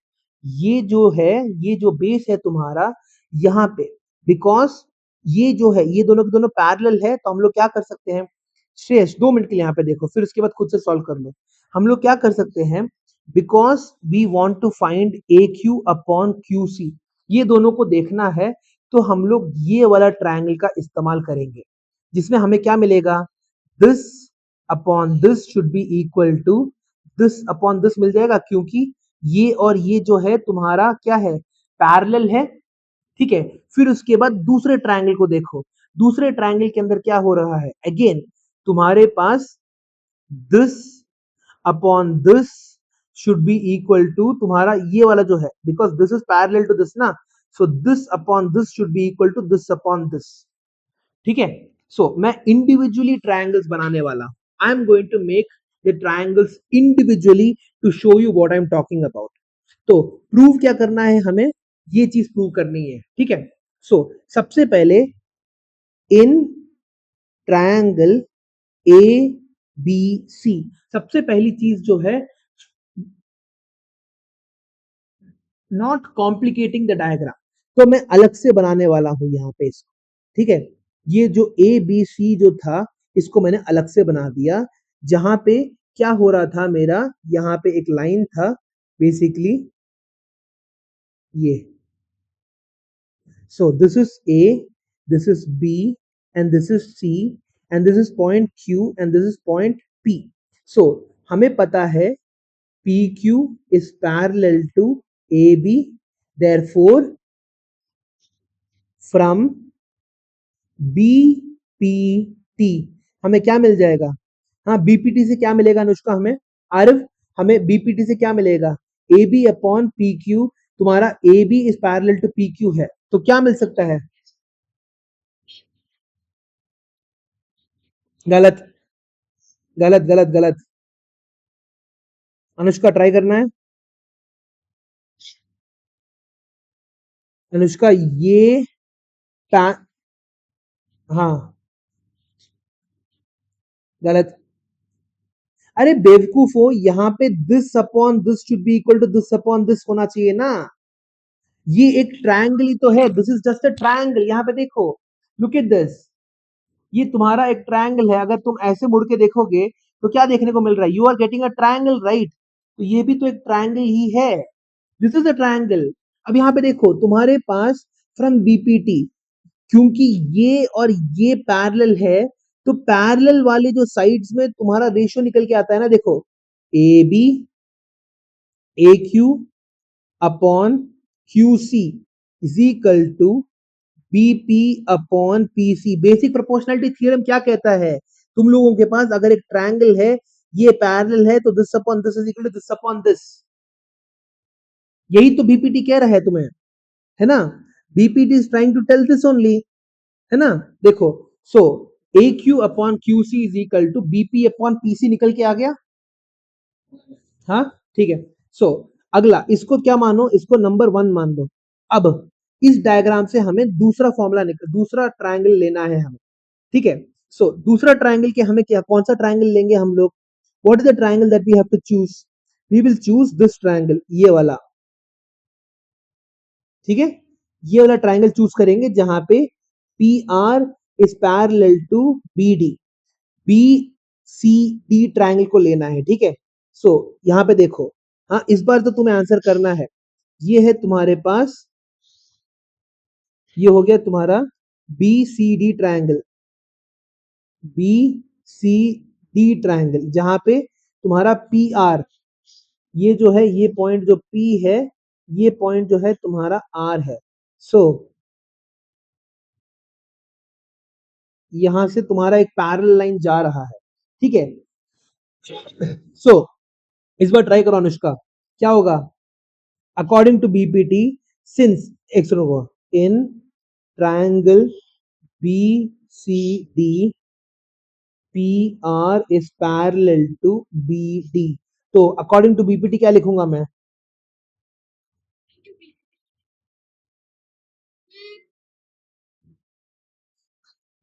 ये जो है, ये जो बेस है तुम्हारा यहाँ पे, बिकॉज ये जो है, ये दोनों के दोनों पैरेलल है, तो हम लोग क्या कर सकते हैं, श्रेष्ठ 2 मिनट के लिए यहाँ पे देखो, फिर उसके बाद खुद से सॉल्व कर लो। हम लोग क्या कर सकते हैं, because we want to find A Q upon Q C, ये दोनों को देखना है, तो हम लोग ये वाला ट्रायंगल का इस्तेमाल करेंगे, जिसमें हमें क्या मिलेगा, this upon this should be equal to this upon this मिल जाएगा, क्योंकि ये और ये जो है तुम्हारा क्या है, पैरेलल है, ठीक है। फिर उसके बाद दूसरे ट्रायंगल को देखो, दूसरे ट्रायंगल के अंदर क्या हो रहा है, अगेन तुम्हारे पास this upon this should be equal to तुम्हारा ये वाला जो है, because this is parallel to this ना, so this upon this should be equal to this upon this, ठीक है। सो मैं इंडिविजुअली ट्रायंगल्स बनाने वाला, I am going to make the triangles individually to show you what I am talking about. तो प्रूव क्या करना है हमें, ये चीज प्रूव करनी है, ठीक है। सो सबसे पहले इन ट्रायंगल ए बी सी, सबसे पहली चीज जो है, नॉट कॉम्प्लिकेटिंग द डायग्राम, तो मैं अलग से बनाने वाला हूं यहाँ पे इसको, ठीक है। ये जो ए बी सी जो था, इसको मैंने अलग से बना दिया। जहां पे क्या हो रहा था मेरा, यहाँ पे एक लाइन था बेसिकली ये, so this is A, this is B, and this is C, and this is point Q, and this is point P. So हमें पता है PQ is parallel to AB, therefore from BPT हमें क्या मिल जाएगा, हाँ BPT से क्या मिलेगा अनुष्का हमें, आरिफ हमें BPT से क्या मिलेगा, AB अपॉन PQ, तुम्हारा AB is parallel to PQ है, तो क्या मिल सकता है, गलत गलत गलत गलत, अनुष्का ट्राई करना है, अनुष्का ये हाँ गलत, अरे बेवकूफो, यहाँ पे this upon this should be equal to this upon this होना चाहिए ना, ये एक ट्रायंगल ही तो है, this is just a triangle, यहाँ पे देखो, लुक एट दिस, ये तुम्हारा एक ट्रायंगल है, अगर तुम ऐसे मुड़ के देखोगे तो क्या देखने को मिल रहा है, you are getting a triangle right, तो ये भी तो एक ट्रायंगल ही है, दिस इज अ ट्रायंगल। अब यहाँ पे देखो तुम्हारे पास फ्रॉम बीपीटी, क्योंकि ये और ये पैरेलल है, तो पैरेलल वाले जो साइड्स में तुम्हारा रेशियो निकल के आता है ना, देखो A B A Q upon Q C is equal to BP upon PC. Basic proportionality theorem क्या कहता है, तुम लोगों के पास अगर एक ट्रायंगल है, ये पैरेलल है, तो this upon this is equal to this upon this, यही तो बीपीटी कह रहा है तुम्हें, है ना, BPT is trying to tell this only, है ना। देखो so A Q upon Q C is equal to BP upon PC निकल के आ गया, हाँ ठीक है। सो अगला इसको क्या मानो, इसको नंबर 1 मान दो। अब इस डायग्राम से हमें दूसरा फॉर्मूला निकल, दूसरा ट्रायंगल लेना है हमें, ठीक है। सो दूसरा ट्रायंगल के हमें क्या, कौन सा ट्रायंगल लेंगे हम लोग, what is the triangle that we have to choose, we will choose this triangle, ये वाला, ठीक है, ये वाला ट्रायंगल चूज करेंगे जहां पे P R is parallel to B D, B C D triangle को लेना है, ठीक है। सो यहाँ पे देखो, हाँ इस बार तो तुम्हें आंसर करना है, ये है तुम्हारे पास, ये हो गया तुम्हारा B C D triangle, B C D triangle, जहां पे तुम्हारा पी आर, ये जो है ये पॉइंट जो पी है, ये पॉइंट जो है तुम्हारा आर है। सो यहां से तुम्हारा एक पैरेलल लाइन जा रहा है, ठीक है। सो इस बार ट्राई करो अनुष्का, क्या होगा, अकॉर्डिंग टू बीपीटी, सिंस एक सुनो, in triangle B C D P R is parallel to B D, तो अकॉर्डिंग टू बीपीटी क्या लिखूंगा मैं,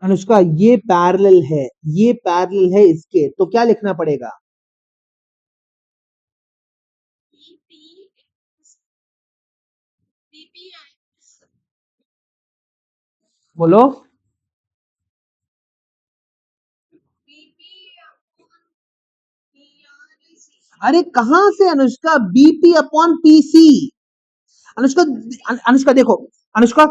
अनुष्का ये पैरेलल है, ये पैरेलल है इसके, तो क्या लिखना पड़ेगा, बोलो, अरे कहां से Anushka, BP upon PC, Anushka, Anushka देखो, Anushka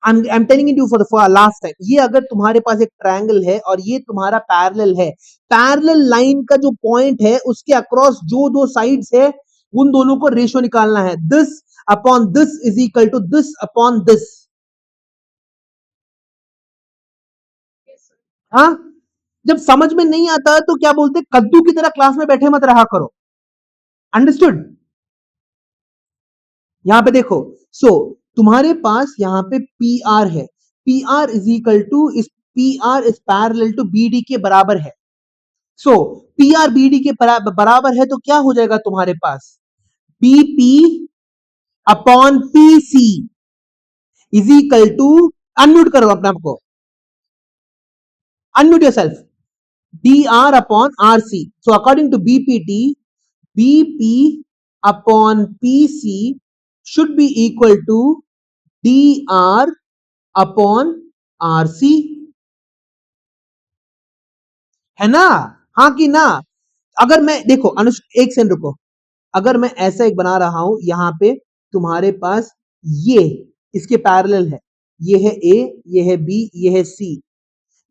I am telling it you for last time, ये अगर तुम्हारे पास एक ट्रायंगल है और ये तुम्हारा पैरेलल है, पैरेलल लाइन का जो पॉइंट है उसके अक्रॉस जो दो साइड्स है, उन दोनों को रेशियो निकालना है, this upon this is equal to this upon this, हाँ, जब समझ में नहीं आता है तो क्या बोलते, कद्दू की तरह क्लास में बैठे मत रहा करो, अंडरस्टूड। यहां पे देखो, सो तुम्हारे पास यहाँ पे पी आर है, P R is equal to, इस P R is parallel to B D के बराबर है, सो पी आर बी डी के बराबर है, तो क्या हो जाएगा तुम्हारे पास, BP upon PC is equal to, unmute करो अपने आप को, unmute yourself, dr upon rc. So according to bpt, bp upon pc should be equal to dr upon rc, है ना? हाँ कि ना? अगर मैं देखो अनुष, एक सेकंड रुको, अगर मैं ऐसा एक बना रहा हूं, यहां पे तुम्हारे पास ये इसके पैरेलल है, ये है ए, ये है बी, ये है सी,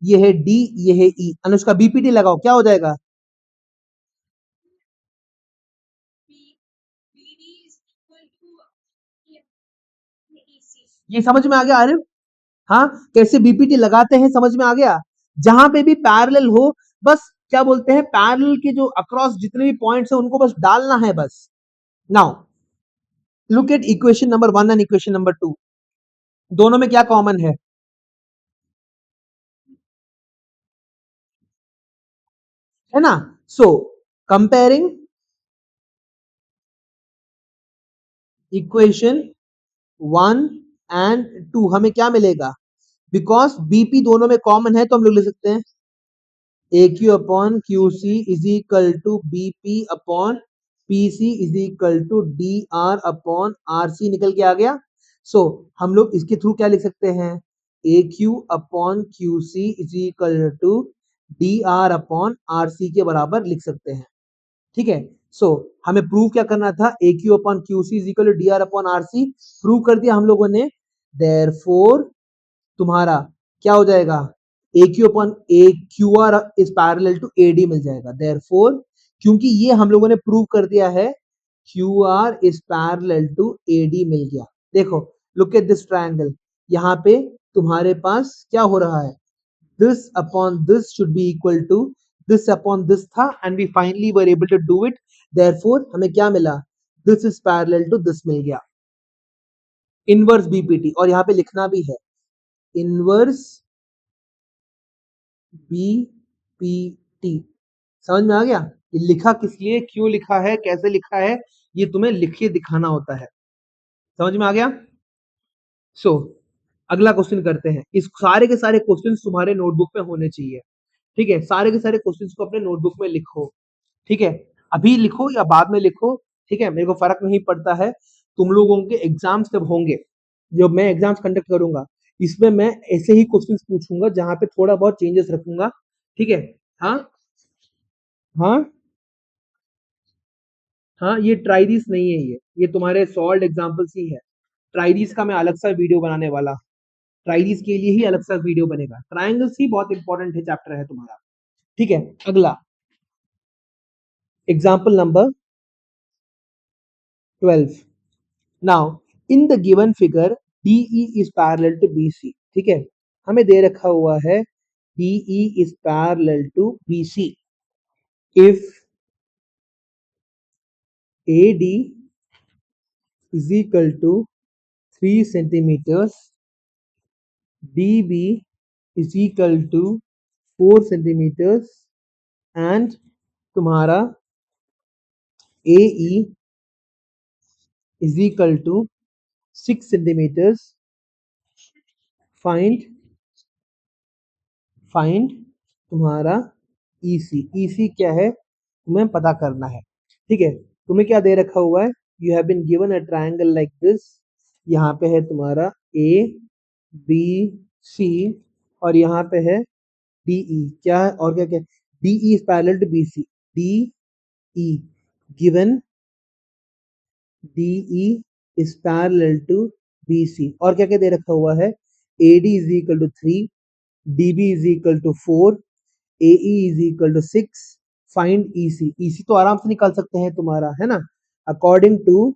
ये है डी, ये है ई, अनुष्का बीपीटी लगाओ, क्या हो जाएगा? ये समझ में आ गया आरिफ? हाँ, कैसे बीपीटी लगाते हैं समझ में आ गया? जहां पे भी पैरेलल हो, बस क्या बोलते हैं, पैरेलल के जो अक्रॉस जितने भी पॉइंट्स है उनको बस डालना है बस। Now look at equation number 1 and equation number 2, दोनों में क्या कॉमन है ना? सो कंपेयरिंग इक्वेशन 1 एंड 2 हमें क्या मिलेगा? बिकॉज बीपी दोनों में कॉमन है तो हम लोग लिख सकते हैं A Q upon Q C is equal to B P upon P C is equal to D R upon R C, निकल के आ गया। सो हम लोग इसके थ्रू क्या लिख सकते हैं? A Q upon Q C is equal to D R upon R C के बराबर लिख सकते हैं। ठीक है, सो हमें प्रूव क्या करना था? A Q upon Q C is equal to D R upon R C, prove कर दिया हम लोगों ने। देयरफॉर तुम्हारा क्या हो जाएगा? A Q upon A Q R is parallel to A D मिल जाएगा। देयरफॉर क्योंकि ये हम लोगों ने प्रूव कर दिया है, Q R is parallel to A D मिल गया। देखो, लुक एट दिस ट्रायंगल, यहाँ पे तुम्हारे पास क्या हो रहा है? This upon this should be equal to this upon this था, and we finally were able to do it. Therefore हमें क्या मिला? This is parallel to this मिल गया, इनवर्स बीपीटी। और यहाँ पे लिखना भी है इनवर्स बीपीटी। समझ में आ गया? ये लिखा किस लिए, क्यों लिखा है, कैसे लिखा है, ये तुम्हें लिख के दिखाना होता है। समझ में आ गया? सो अगला क्वेश्चन करते हैं। इस सारे के सारे क्वेश्चंस तुम्हारे नोटबुक में होने चाहिए। ठीक है, सारे के सारे क्वेश्चंस को अपने नोटबुक में लिखो। ठीक है, अभी लिखो या बाद में लिखो, ठीक है, मेरे को फर्क नहीं पड़ता है। तुम लोगों के एग्जाम्स जब होंगे, जब मैं एग्जाम्स कंडक्ट करूंगा, इसमें मैं ऐसे ही क्वेश्चंस पूछूंगा जहां पे थोड़ा बहुत चेंजेस रखूंगा। ठीक है? हाँ, हाँ, हाँ, ये ट्राई दिस नहीं है, ये तुम्हारे सॉल्व एग्जाम्पल्स ही है। ट्राई दिस का मैं अलग सा वीडियो बनाने वाला, ट्राई दिस के लिए ही अलग सा वीडियो बनेगा। ट्रायंगल्स ही बहुत इंपॉर्टेंट है, चैप्टर है तुम्हारा। ठीक है, अगला example number 12। Now in the given figure DE is parallel to BC। ठीक है, हमें दे रखा हुआ है DE is parallel to BC if AD is equal to 3 centimetres, DB is equal to 4 centimetres, and तुम्हारा AE is equal to 6 centimetres. Find find तुम्हारा EC क्या है तुम्हें पता करना है। ठीक है, तुम्हें क्या दे रखा हुआ है? You have been given a triangle like this, यहाँ पे है तुम्हारा ABC और यहाँ पे है DE, क्या है और क्या क्या? DE is parallel to BC, DE given DE is parallel to BC, और क्या क्या दे रखा हुआ है? AD is equal to 3, DB is equal to 4, AE is equal to 6, find EC तो आराम से निकाल सकते हैं तुम्हारा, है ना? According to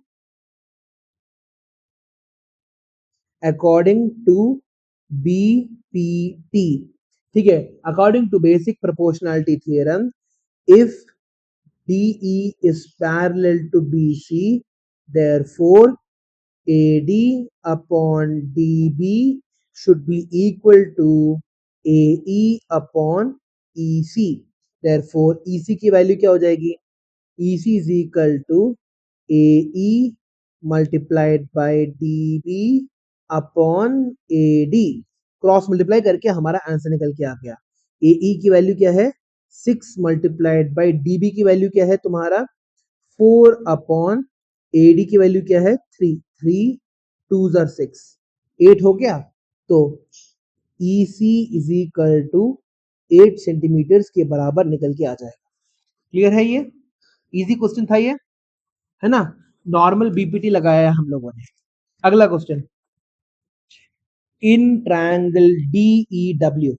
BPT। ठीक है, according to basic proportionality theorem, if DE is parallel to BC, therefore AD upon DB should be equal to AE upon EC। therefore EC की वैल्यू क्या हो जाएगी? EC is equal to AE multiplied by DB upon AD, cross multiply करके हमारा आंसर निकल के आ गया। AE की वैल्यू क्या है 6 मल्टीप्लाइड बाय DB की वैल्यू क्या है तुम्हारा 4 अपॉन AD की वैल्यू क्या है 3, 3 2 आर 6, 8 हो गया। तो EC is equal to 8 centimetre के बराबर निकल के आ जाएगा। क्लियर है ये? इजी क्वेश्चन था ये, है ना? नॉर्मल बीपीटी लगाया है हम लोगों ने। अगला question, in triangle DEW,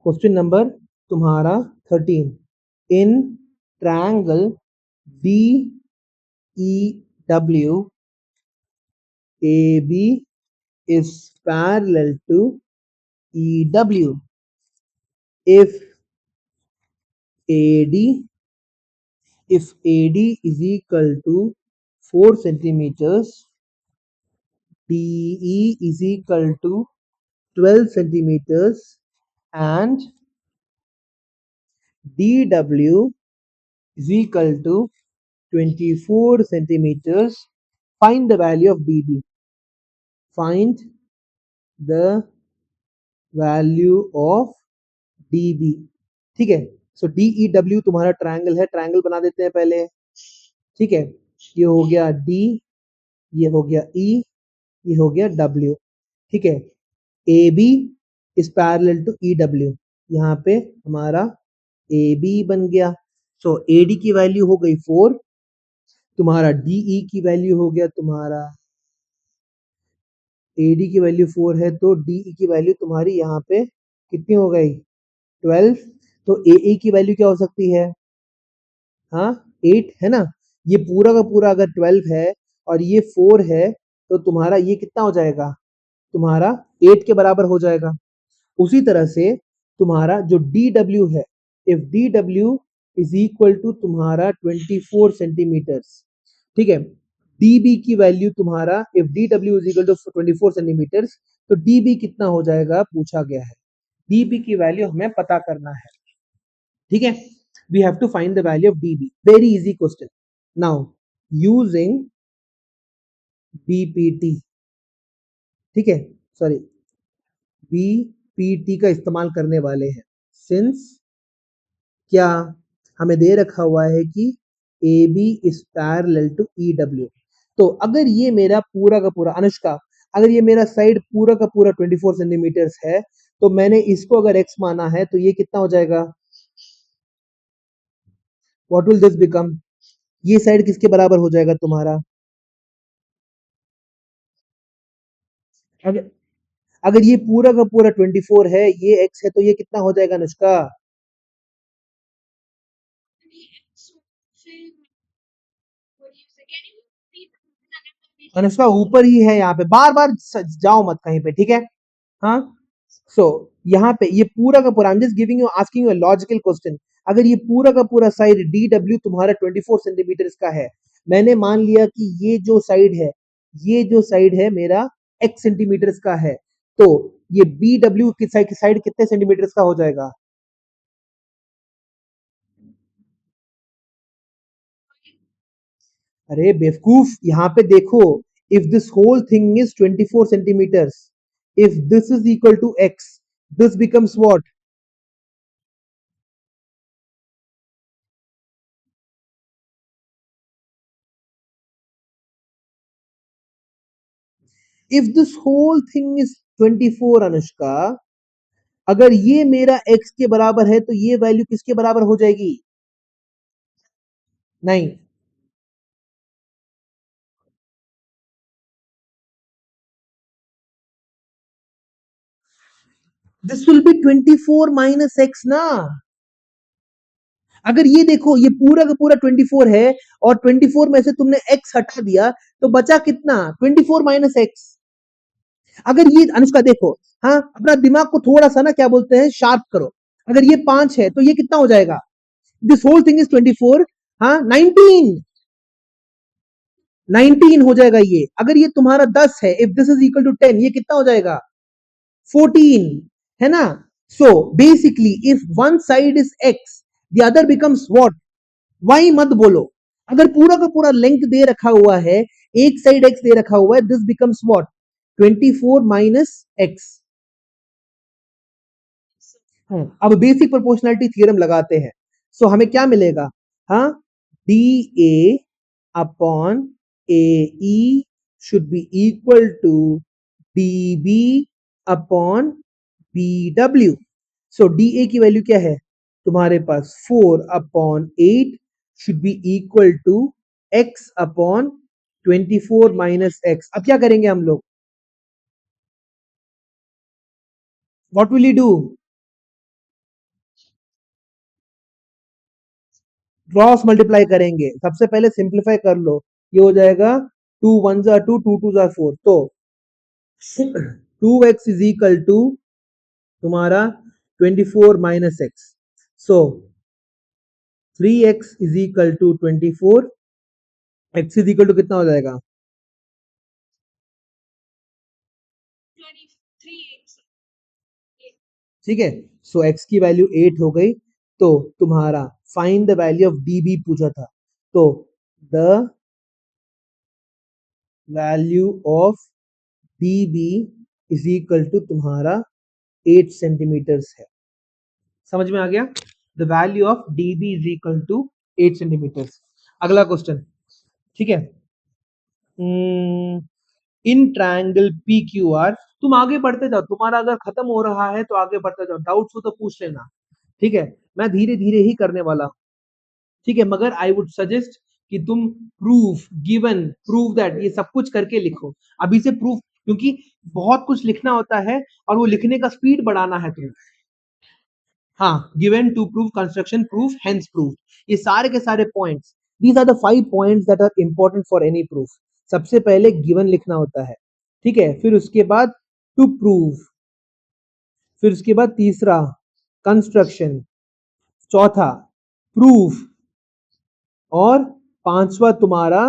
question number तुम्हारा 13, in triangle DEW AB is parallel to EW if AD is equal to 4 centimeters, DE is equal to 12 centimeters and DW is equal to 24 centimeters. Find the value of DB. Find the value of DB. ठीक है, सो DEW तुम्हारा ट्रायंगल है, ट्रायंगल बना देते हैं पहले। ठीक है, ये हो गया D, ये हो गया E, ये हो गया W। ठीक है, AB is parallel to EW, यहाँ पे हमारा AB बन गया। सो AD की वैल्यू हो गई 4, तुम्हारा DE की वैल्यू हो गया तुम्हारा, AD की वैल्यू 4 है तो DE की वैल्यू तुम्हारी यहाँ पे कितनी हो गई 12। तो AE की वैल्यू क्या हो सकती है, हाँ 8 है ना। ये पूरा का पूरा अगर 12 है और ये 4 है तो तुम्हारा ये कितना हो जाएगा, तुम्हारा 8 के बराबर हो जाएगा। उसी तरह से तुम्हारा जो DW है, if DW is equal to तुम्हारा 24 सेंटीमीटर्स, ठीक है, DB की वैल्यू तुम्हारा, if DW is equal to 24 centimetres, तो DB कितना हो जाएगा पूछा गया है। DB की वैल्यू हमें पता करना है। ठीक है, we have to find the value of DB. Very easy question. Now using BPT, ठीक है, सॉरी BPT का इस्तेमाल करने वाले हैं। सिंस क्या हमें दे रखा हुआ है कि AB is parallel to EW, तो अगर ये मेरा पूरा का पूरा, अनुष्का अगर ये मेरा साइड पूरा का पूरा 24 सेंटीमीटर है तो मैंने इसको अगर x माना है तो ये कितना हो जाएगा, व्हाट विल दिस बिकम, ये साइड किसके बराबर हो जाएगा तुम्हारा, अगर अगर ये पूरा का पूरा 24 है, ये x है, तो ये कितना हो जाएगा अनुष्का, अनुष्का ऊपर ही है, यहाँ पे बार बार जाओ मत कहीं पे, ठीक है। हाँ, सो यहाँ पे ये पूरा का पूरा, I am just giving you, asking you a logical question, अगर ये पूरा का पूरा साइड DW तुम्हारा 24 सेंटीमीटर का है, मैंने मान लिया कि ये जो साइड है, ये जो साइड है मेरा x सेंटीमीटर का है, तो ये BW की साइड कितने सेंटीमीटर का हो जाएगा, अरे बेवकूफ, यहाँ पे देखो, if this whole thing is 24 centimetres, if this is equal to x, this becomes what, if this whole thing is 24 Anushka, अगर ये मेरा x के बराबर है तो ये वैल्यू किसके बराबर हो जाएगी, नहीं, this will be 24 minus x ना। अगर ये देखो ये पूरा का पूरा 24 है और 24 में से तुमने x हटा दिया तो बचा कितना 24 माइनस x। अगर ये अनुष्का देखो, हाँ अपना दिमाग को थोड़ा सा ना क्या बोलते हैं शार्प करो, अगर ये 5 है तो ये कितना हो जाएगा, दिस होल थिंग इज 24, हाँ 19 हो जाएगा ये। अगर ये तुम्हारा 10 है, if this is equal to 10, ये कितना हो जाएगा 14, है ना। So basically if one side is x, the other becomes what, y मत बोलो, अगर पूरा का पूरा लेंथ दे रखा हुआ है, एक साइड x दे रखा हुआ है, this becomes what 24 minus x। अब बेसिक प्रोपोर्शनलिटी थ्योरम लगाते हैं। सो हमें क्या मिलेगा, हाँ, D A upon A E should be equal to D B upon B W. So D A की वैल्यू क्या है तुम्हारे पास, 4/8 should be equal to x upon 24 minus x। अब क्या करेंगे हम लोग, what will you do, cross multiply करेंगे। सबसे पहले सिंप्लीफाई कर लो, ये हो जाएगा 2 1 जा 2, 2 2 जा 4, तो 2x इज इक्वल टू तुम्हारा 24 minus x. So 3x is equal to 24, x is equal to कितना हो जाएगा, ठीक है। सो x की वैल्यू 8 हो गई। तो तुम्हारा find the value of db पूछा था, तो the value of db is equal to तुम्हारा 8 सेंटीमीटर्स है। समझ में आ गया, the value of db is equal to 8 centimetres. अगला क्वेश्चन, ठीक है। In triangle P Q R, तुम आगे बढ़ते जाओ, तुम्हारा अगर खत्म हो रहा है तो आगे बढ़ते जाओ, डाउट्स हो तो पूछ लेना, ठीक है। मैं धीरे धीरे ही करने वाला हूं, ठीक है, मगर आई वुड सजेस्ट कि तुम प्रूफ गिवन प्रूव दैट ये सब कुछ करके लिखो अभी से, प्रूफ, क्योंकि बहुत कुछ लिखना होता है और वो लिखने का स्पीड बढ़ाना है तुम्हें। हाँ, given to prove construction proof hence proof, ये सारे के सारे points, these are the 5 points that are important for any proof. सबसे पहले गिवन लिखना होता है, ठीक है, फिर उसके बाद टू प्रूव, फिर उसके बाद तीसरा कंस्ट्रक्शन, चौथा प्रूफ, और पांचवा तुम्हारा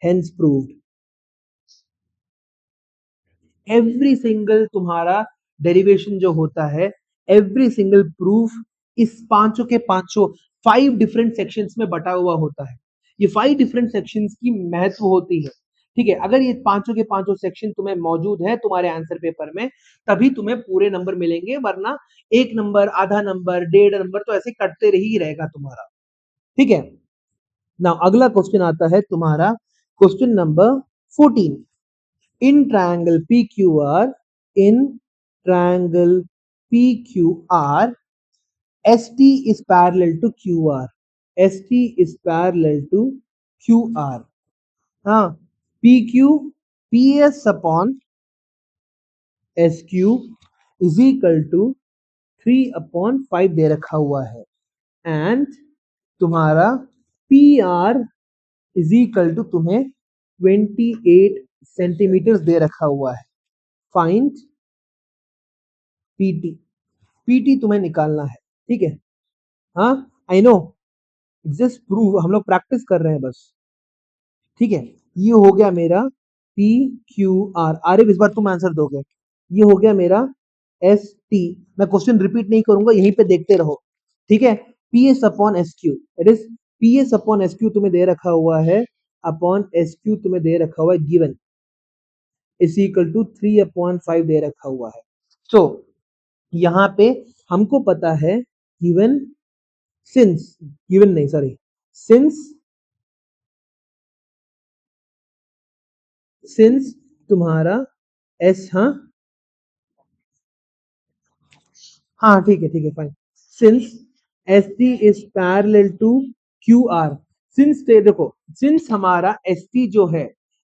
हेंस प्रूव्ड। एवरी सिंगल तुम्हारा डेरिवेशन जो होता है, एवरी सिंगल प्रूफ इस पांचों के पांचों 5 डिफरेंट सेक्शंस में बटा हुआ होता है। ये 5 डिफरेंट सेक्शंस की महत्व होती है, ठीक है। अगर ये पांचों के पांचों सेक्शन तुम्हें मौजूद है तुम्हारे आंसर पेपर में, तभी तुम्हें पूरे नंबर मिलेंगे, वरना 1 नंबर, आधा नंबर, 1.5 नंबर तो ऐसे कटते ही रहेगा तुम्हारा, ठीक है। नाउ अगला क्वेश्चन आता है तुम्हारा, question number 14। in triangle PQR, in triangle PQR, ST is parallel to QR. ST is parallel to QR. हाँ, PQ PS upon SQ is equal to 3/5 दे रखा हुआ है, एंड तुम्हारा PR इज इक्वल टू तुम्हें 28 सेंटीमीटर दे रखा हुआ है। फाइंड पीटी, पीटी तुम्हें निकालना है, ठीक है। हाँ, आई नो, जस्ट प्रूव, हम लोग प्रैक्टिस कर रहे हैं बस, ठीक है। ये हो गया मेरा पी क्यू आर, आर इस बार तुम आंसर दोगे। ये हो गया मेरा एस टी, मैं क्वेश्चन रिपीट नहीं करूंगा, यहीं पे देखते रहो, ठीक है। P S upon S Q, it is P S upon S Q तुम्हें दे रखा हुआ है, अपॉन एस क्यू तुम्हें दे रखा हुआ है, गिवन इज इक्वल टू 3/5 दे रखा हुआ है। सो यहाँ पे हमको पता है गिवन, सिंस, गिवन नहीं सॉरी, सिंस, सिंस तुम्हारा एस, हाँ हाँ ठीक है fine, since S T is parallel to Q R, since देखो, सिंस हमारा एस टी जो है,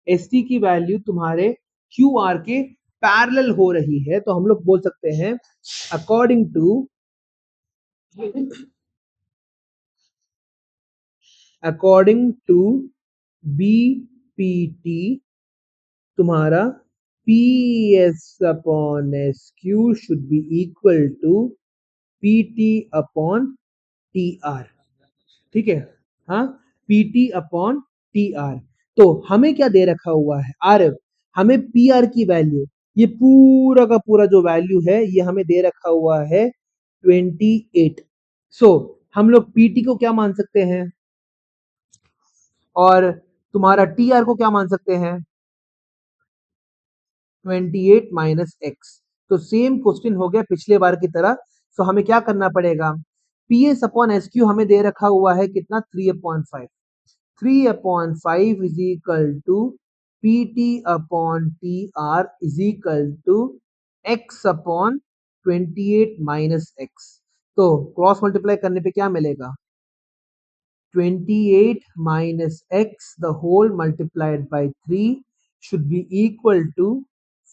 एस टी की वैल्यू तुम्हारे क्यू आर के पैरेलल हो रही है, तो हम लोग बोल सकते हैं according to, according to BPT तुम्हारा P S upon S Q should be equal to P T upon T R, ठीक है। हाँ, P T upon T R, तो हमें क्या दे रखा हुआ है, आर एफ, हमें पी आर की वैल्यू, ये पूरा का पूरा जो वैल्यू है ये हमें दे रखा हुआ है 28। सो हम लोग पीटी को क्या मान सकते हैं, और तुम्हारा टी आर को क्या मान सकते हैं, 28 माइनस एक्स। तो सेम क्वेश्चन हो गया पिछले बार की तरह। तो हमें क्या करना पड़ेगा, P S upon S Q हमें दे रखा हुआ है कितना, 3/5। 3/5 is equal to P T upon T R is equal to x upon 28 minus x. तो क्रॉस मल्टीप्लाई करने पे क्या मिलेगा, 28 minus x the whole multiplied by 3 should be equal to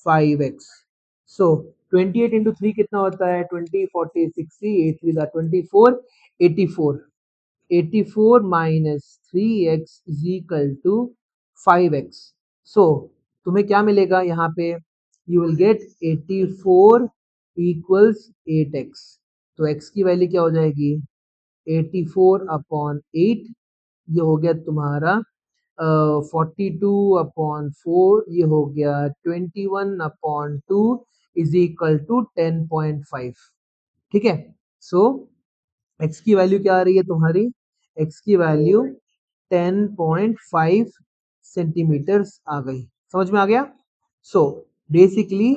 5x. So 28 into 3 कितना होता है, 20, 40, 60, 8 3 24, 84। 84 minus 3x is equal to 5x. So तुम्हें क्या मिलेगा यहाँ पे, you will get 84 equals 8x। तो x की वैल्यू क्या हो जाएगी, 84/8, ये हो गया तुम्हारा 42/4, ये हो गया 21/2 इज इक्वल टू 10.5। ठीक है, सो x की वैल्यू क्या आ रही है तुम्हारी, x की वैल्यू 10.5 सेंटीमीटर्स आ गई। समझ में आ गया। सो बेसिकली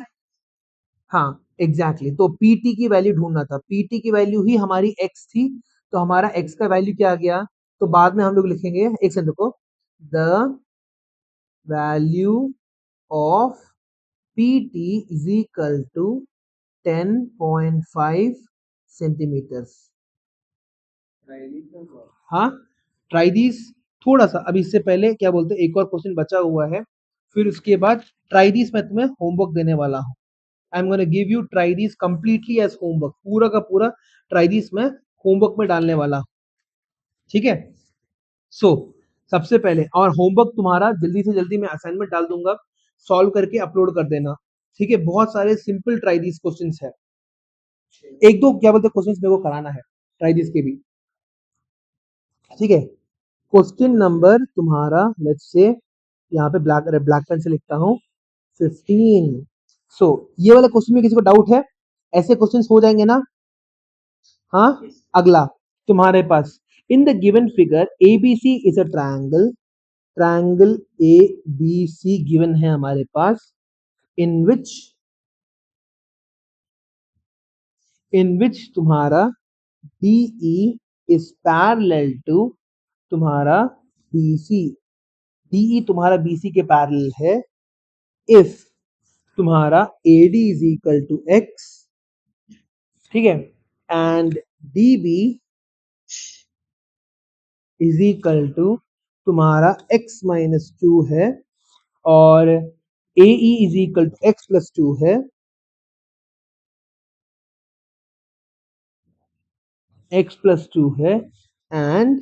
हाँ एग्जैक्टली तो पीटी की वैल्यू ढूंढना था, पीटी की वैल्यू ही हमारी एक्स थी, तो हमारा एक्स का वैल्यू क्या आ गया, तो बाद में हम लोग लिखेंगे, एक सेकंड रुको, the value of PT is equal to 10.5 centimetres. हाँ ट्राई दिस, थोड़ा सा अभी इससे पहले क्या बोलते हैं, एक और क्वेश्चन बचा हुआ है, फिर उसके बाद ट्राई दिस मैं तुम्हें होमवर्क देने वाला हूँ। I am gonna give you try this completely as homework, पूरा का पूरा ट्राई दिस मैं होमवर्क में डालने वाला हूँ। ठीक है, सो सबसे पहले और होमवर्क तुम्हारा जल्दी से जल्दी मैं असाइनमेंट डाल दूंगा, सॉल्व करके अपलोड कर देना। ठीक है, बहुत सारे सिंपल ट्राई दिस क्वेश्चंस है, एक दो क्या बोलते क्वेश्चंस मेरे को कराना है ट्राई दिस के भी। ठीक है, क्वेश्चन नंबर तुम्हारा लेट्स से यहाँ पे ब्लैक ब्लैक पेन से लिखता हूँ 15। सो ये वाला क्वेश्चन में किसी को डाउट है, ऐसे क्वेश्चंस हो जाएंगे ना। हाँ अगला तुम्हारे पास, in the given figure A B C is a triangle, triangle A B C given है हमारे पास, इन विच तुम्हारा D E is parallel to तुम्हारा बी सी, डीई तुम्हारा बीसी के पैरेलल है इफ तुम्हारा AD is equal to x, ठीक है, and DB is equal to तुम्हारा x माइनस 2 है, और AE is equal to x plus 2 है, x प्लस 2 है, एंड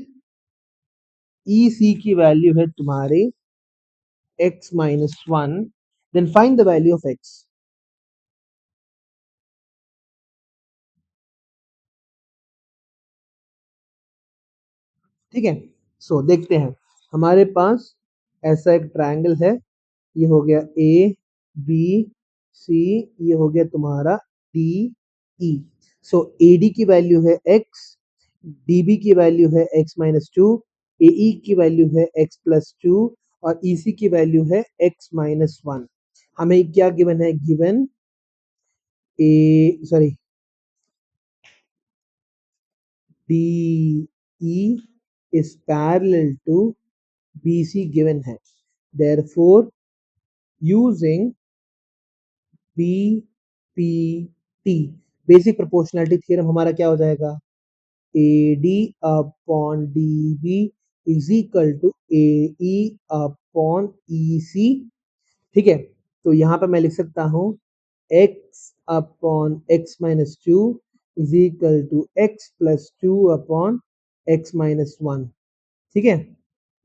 EC की वैल्यू है तुम्हारे x minus 1, then find the value of x। ठीक है, सो देखते हैं, हमारे पास ऐसा एक ट्रायंगल है, ये हो गया ए बी सी, ये हो गया तुम्हारा D E. So A D की वैल्यू है x, डी बी की वैल्यू है x माइनस 2, ए ई की वैल्यू है x प्लस 2, और ई सी की वैल्यू है x माइनस 1। हमें क्या गिवन है, given A sorry D E is parallel to B C given है, therefore using BPT basic proportionality theorem हमारा क्या हो जाएगा, AD upon DB is equal to AE upon EC। ठीक है, तो यहाँ पे मैं लिख सकता हूँ x upon x minus 2 is equal to x plus 2 upon x minus 1। ठीक है,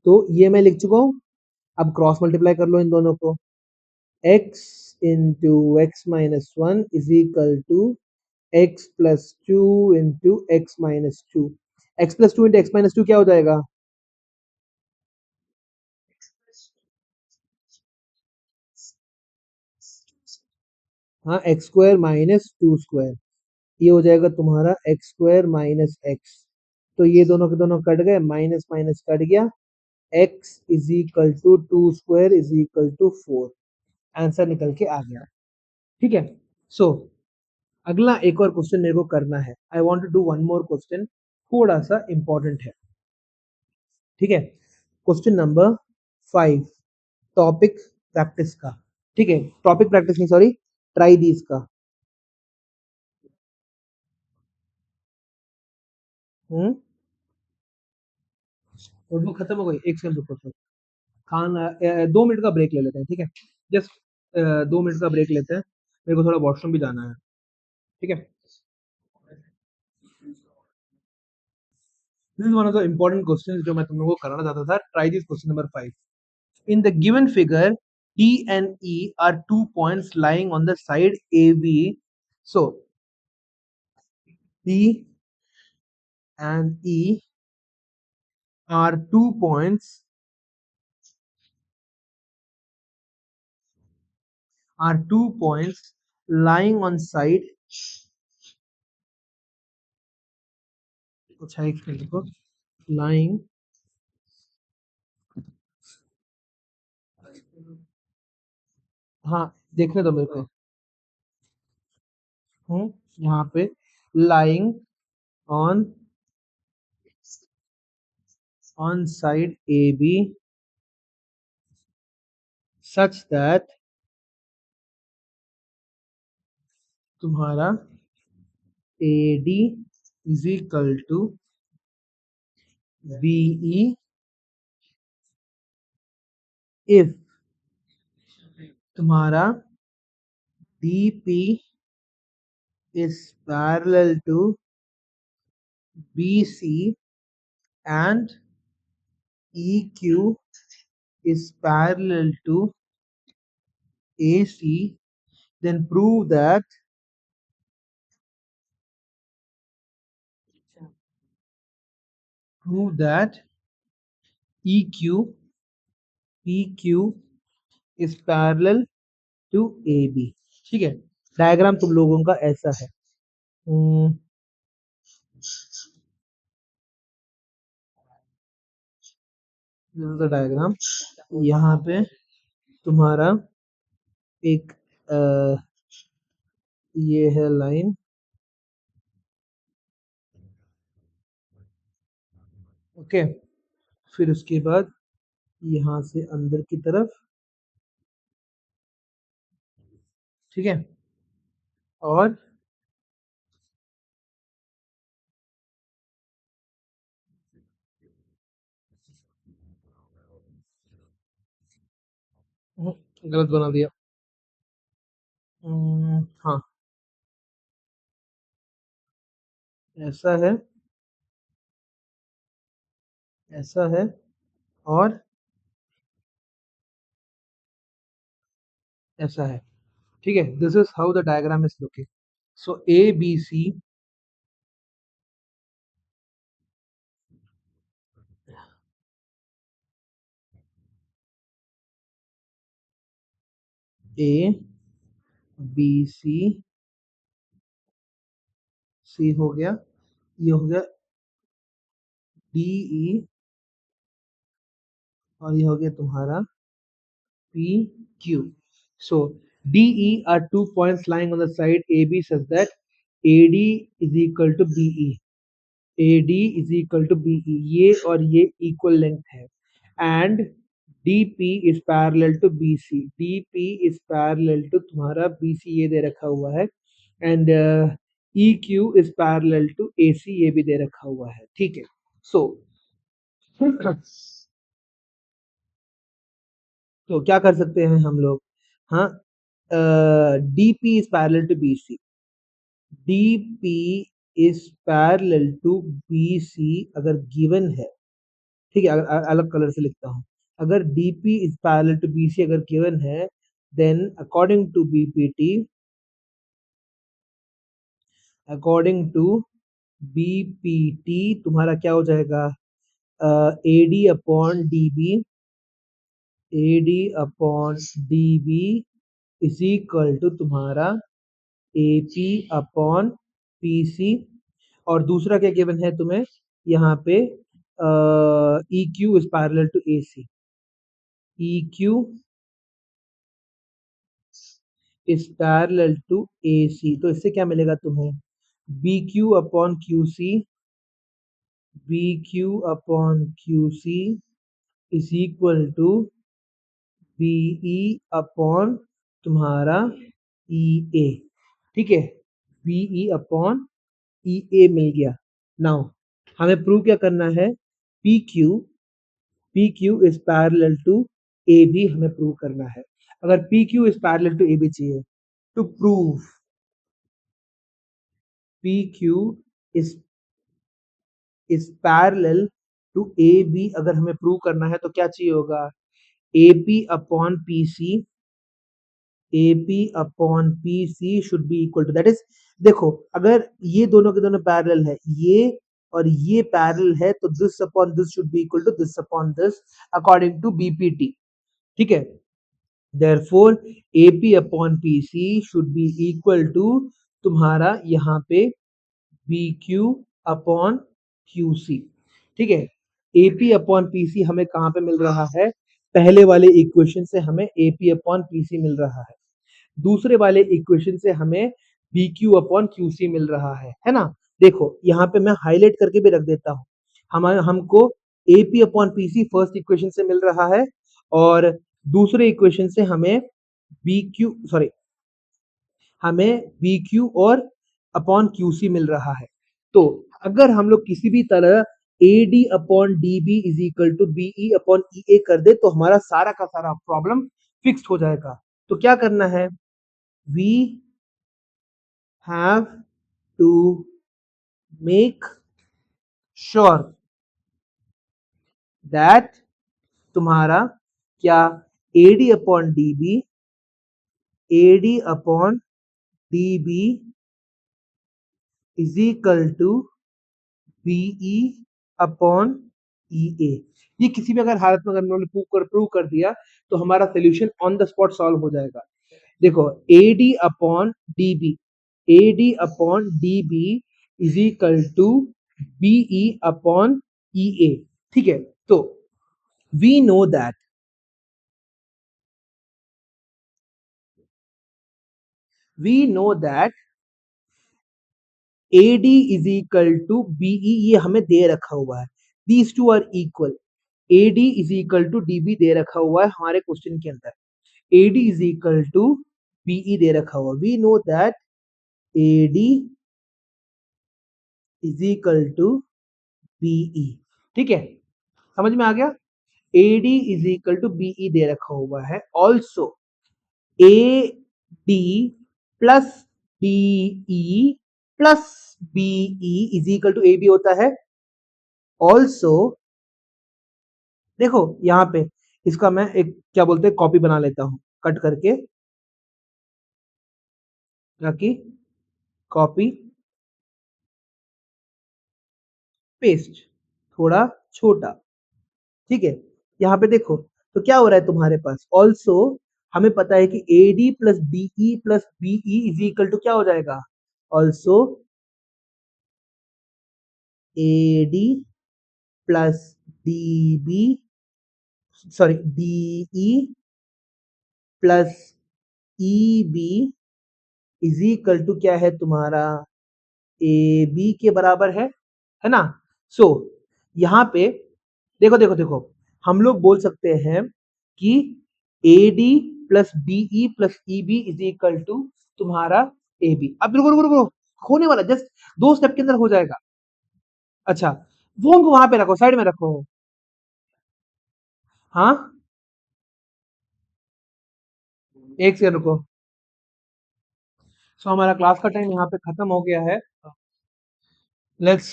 तो ये मैं लिख चुका हूँ, अब क्रॉस मल्टीप्लाई कर लो इन दोनों को, x into x minus 1 is equal to x plus 2 into x minus 2। x plus 2 into x minus 2 क्या हो जाएगा, हाँ x स्क्वायर माइनस 2 स्क्वायर, ये हो जाएगा तुम्हारा x स्क्वायर माइनस एक्स। तो ये दोनों के दोनों कट गए, माइनस माइनस कट गया, x is equal to 2 square is equal to 4। Answer निकल के आ गया। ठीक है। सो अगला एक और क्वेश्चन मेरे को करना है। I want to do one more question, थोड़ा सा इंपॉर्टेंट है। ठीक है। क्वेश्चन नंबर 5, टॉपिक प्रैक्टिस का। ठीक है, टॉपिक प्रैक्टिस नहीं, सॉरी, ट्राई दीज का। हम्म, नोटबुक खत्म हो गई, एक सेकंड रुको तो। 2 मिनट का ब्रेक ले लेते हैं, ठीक है। जस्ट 2 मिनट का ब्रेक लेते हैं, मेरे को थोड़ा वॉशरूम भी जाना है। ठीक है। This is one of the important question जो मैं तुम लोगों को कराना चाहता था। Try this question number 5। In the given figure, D and E are 2 points lying on the side AB. So D and E are 2 points lying on side। अच्छा एक सेकंड देखो, lying, हाँ देखने दो मेरे को। यहाँ पे lying on side AB such that तुम्हारा AD is equal to BE if तुम्हारा DP is parallel to BC and EQ is parallel to AC, then prove that EQ is parallel to AB। ठीक है। डायग्राम तुम लोगों का ऐसा है। डायग्राम यहाँ पे तुम्हारा एक ये है लाइन, ओके। फिर उसके बाद यहाँ से अंदर की तरफ, ठीक है। और गलत बना दिया। हाँ, ऐसा है, ऐसा है, और ऐसा है। ठीक है। This is how the diagram is looking. So A B C हो गया, ये हो गया डी ई, और ये हो गया तुम्हारा P Q. So D E R 2 points lying on the side AB such that AD is equal to BE। AD is equal to BE, ये और ये इक्वल लेंथ है। And DP is parallel to BC। DP is parallel to तुम्हारा BC, ये दे रखा हुआ है। And EQ is parallel to AC, ये भी दे रखा हुआ है। ठीक है। सो तो क्या कर सकते हैं हम लोग? हाँ, DP is parallel to BC। DP is parallel to BC अगर गिवन है, ठीक है, अगर अलग कलर से लिखता हूँ, अगर DP is parallel to BC अगर गिवन है, then according to BPT तुम्हारा क्या हो जाएगा? AD upon DB is equal to तुम्हारा AP अपॉन PC। और दूसरा क्या गिवन है तुम्हें यहाँ पे? EQ is parallel to AC. EQ is parallel to AC. तो इससे क्या मिलेगा तुम्हें? BQ upon QC, BQ upon QC is equal to BE upon तुम्हारा EA. ठीक है, BE upon EA मिल गया. नाउ हमें प्रूव क्या करना है? PQ is parallel to AB हमें प्रूव करना है. अगर PQ is parallel to AB चाहिए to prove PQ is parallel to AB, अगर हमें प्रूव करना है तो क्या चाहिए होगा? AP upon PC should be equal to, that is, देखो अगर ये दोनों के दोनों पैरेलल है, ये और ये पैरेलल है, तो this upon this should be equal to this upon this according to BPT. ठीक है, therefore AP upon PC should be equal to तुम्हारा यहाँ पे BQ upon QC. ठीक है, AP upon PC हमें कहाँ पे मिल रहा है? पहले वाले इक्वेशन से हमें AP upon PC मिल रहा है, दूसरे वाले इक्वेशन से हमें BQ upon QC मिल रहा है ना? देखो यहाँ पे मैं हाईलाइट करके भी रख देता हूँ. हमको AP upon PC first equation से मिल रहा है और दूसरे इक्वेशन से हमें BQ और अपॉन QC मिल रहा है. तो अगर हम लोग किसी भी तरह AD upon DB is equal to BE upon EA कर दे तो हमारा सारा का सारा प्रॉब्लम फिक्स्ड हो जाएगा. तो क्या करना है? We have to make sure that तुम्हारा क्या AD upon DB is equal to BE upon EA. ये किसी भी अगर हालत में अगर उन्होंने प्रूव कर दिया तो हमारा solution on the spot solve हो जाएगा. देखो AD upon DB is equal to BE upon EA. ठीक है, तो we know that AD is equal to BE, ये हमें दे रखा हुआ है. These two are equal. AD is equal to DB दे रखा हुआ है हमारे क्वेश्चन के अंदर. AD is equal to BE दे रखा हुआ. We know that AD is equal to BE. ठीक है, समझ में आ गया? AD is equal to BE दे रखा हुआ है. Also AD plus DE plus BE is equal to AB होता है. ऑल्सो देखो यहाँ पे इसका मैं एक क्या बोलते हैं कॉपी बना लेता हूं कट करके, ताकि कॉपी पेस्ट थोड़ा छोटा. ठीक है, यहाँ पे देखो तो क्या हो रहा है तुम्हारे पास. ऑल्सो हमें पता है कि AD plus DE plus BE is equal to क्या हो जाएगा? Also AD plus DE plus EB is equal to क्या है तुम्हारा? AB के बराबर है ना? सो यहाँ पे देखो हम लोग बोल सकते हैं कि AD plus BE plus EB is equal to तुम्हारा AB. अब रुको होने वाला, जस्ट 2 स्टेप के अंदर हो जाएगा. अच्छा, फोन को वहां पे रखो, साइड में रखो. हाँ, एक सेकंड रुको. सो हमारा क्लास का टाइम यहाँ पे खत्म हो गया है. Let's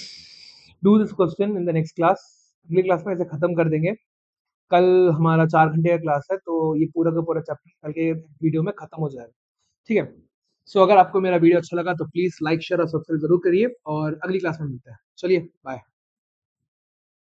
do this question in the next class. अगली क्लास में इसे खत्म कर देंगे. कल हमारा 4 घंटे का क्लास है, तो ये पूरा का पूरा चैप्टर कल के वीडियो में खत्म हो जाएगा. ठीक है, सो अगर आपको मेरा वीडियो अच्छा लगा तो प्लीज लाइक शेयर और सब्सक्राइब जरूर करिए और अगली क्लास में मिलते हैं. चलिए बाय.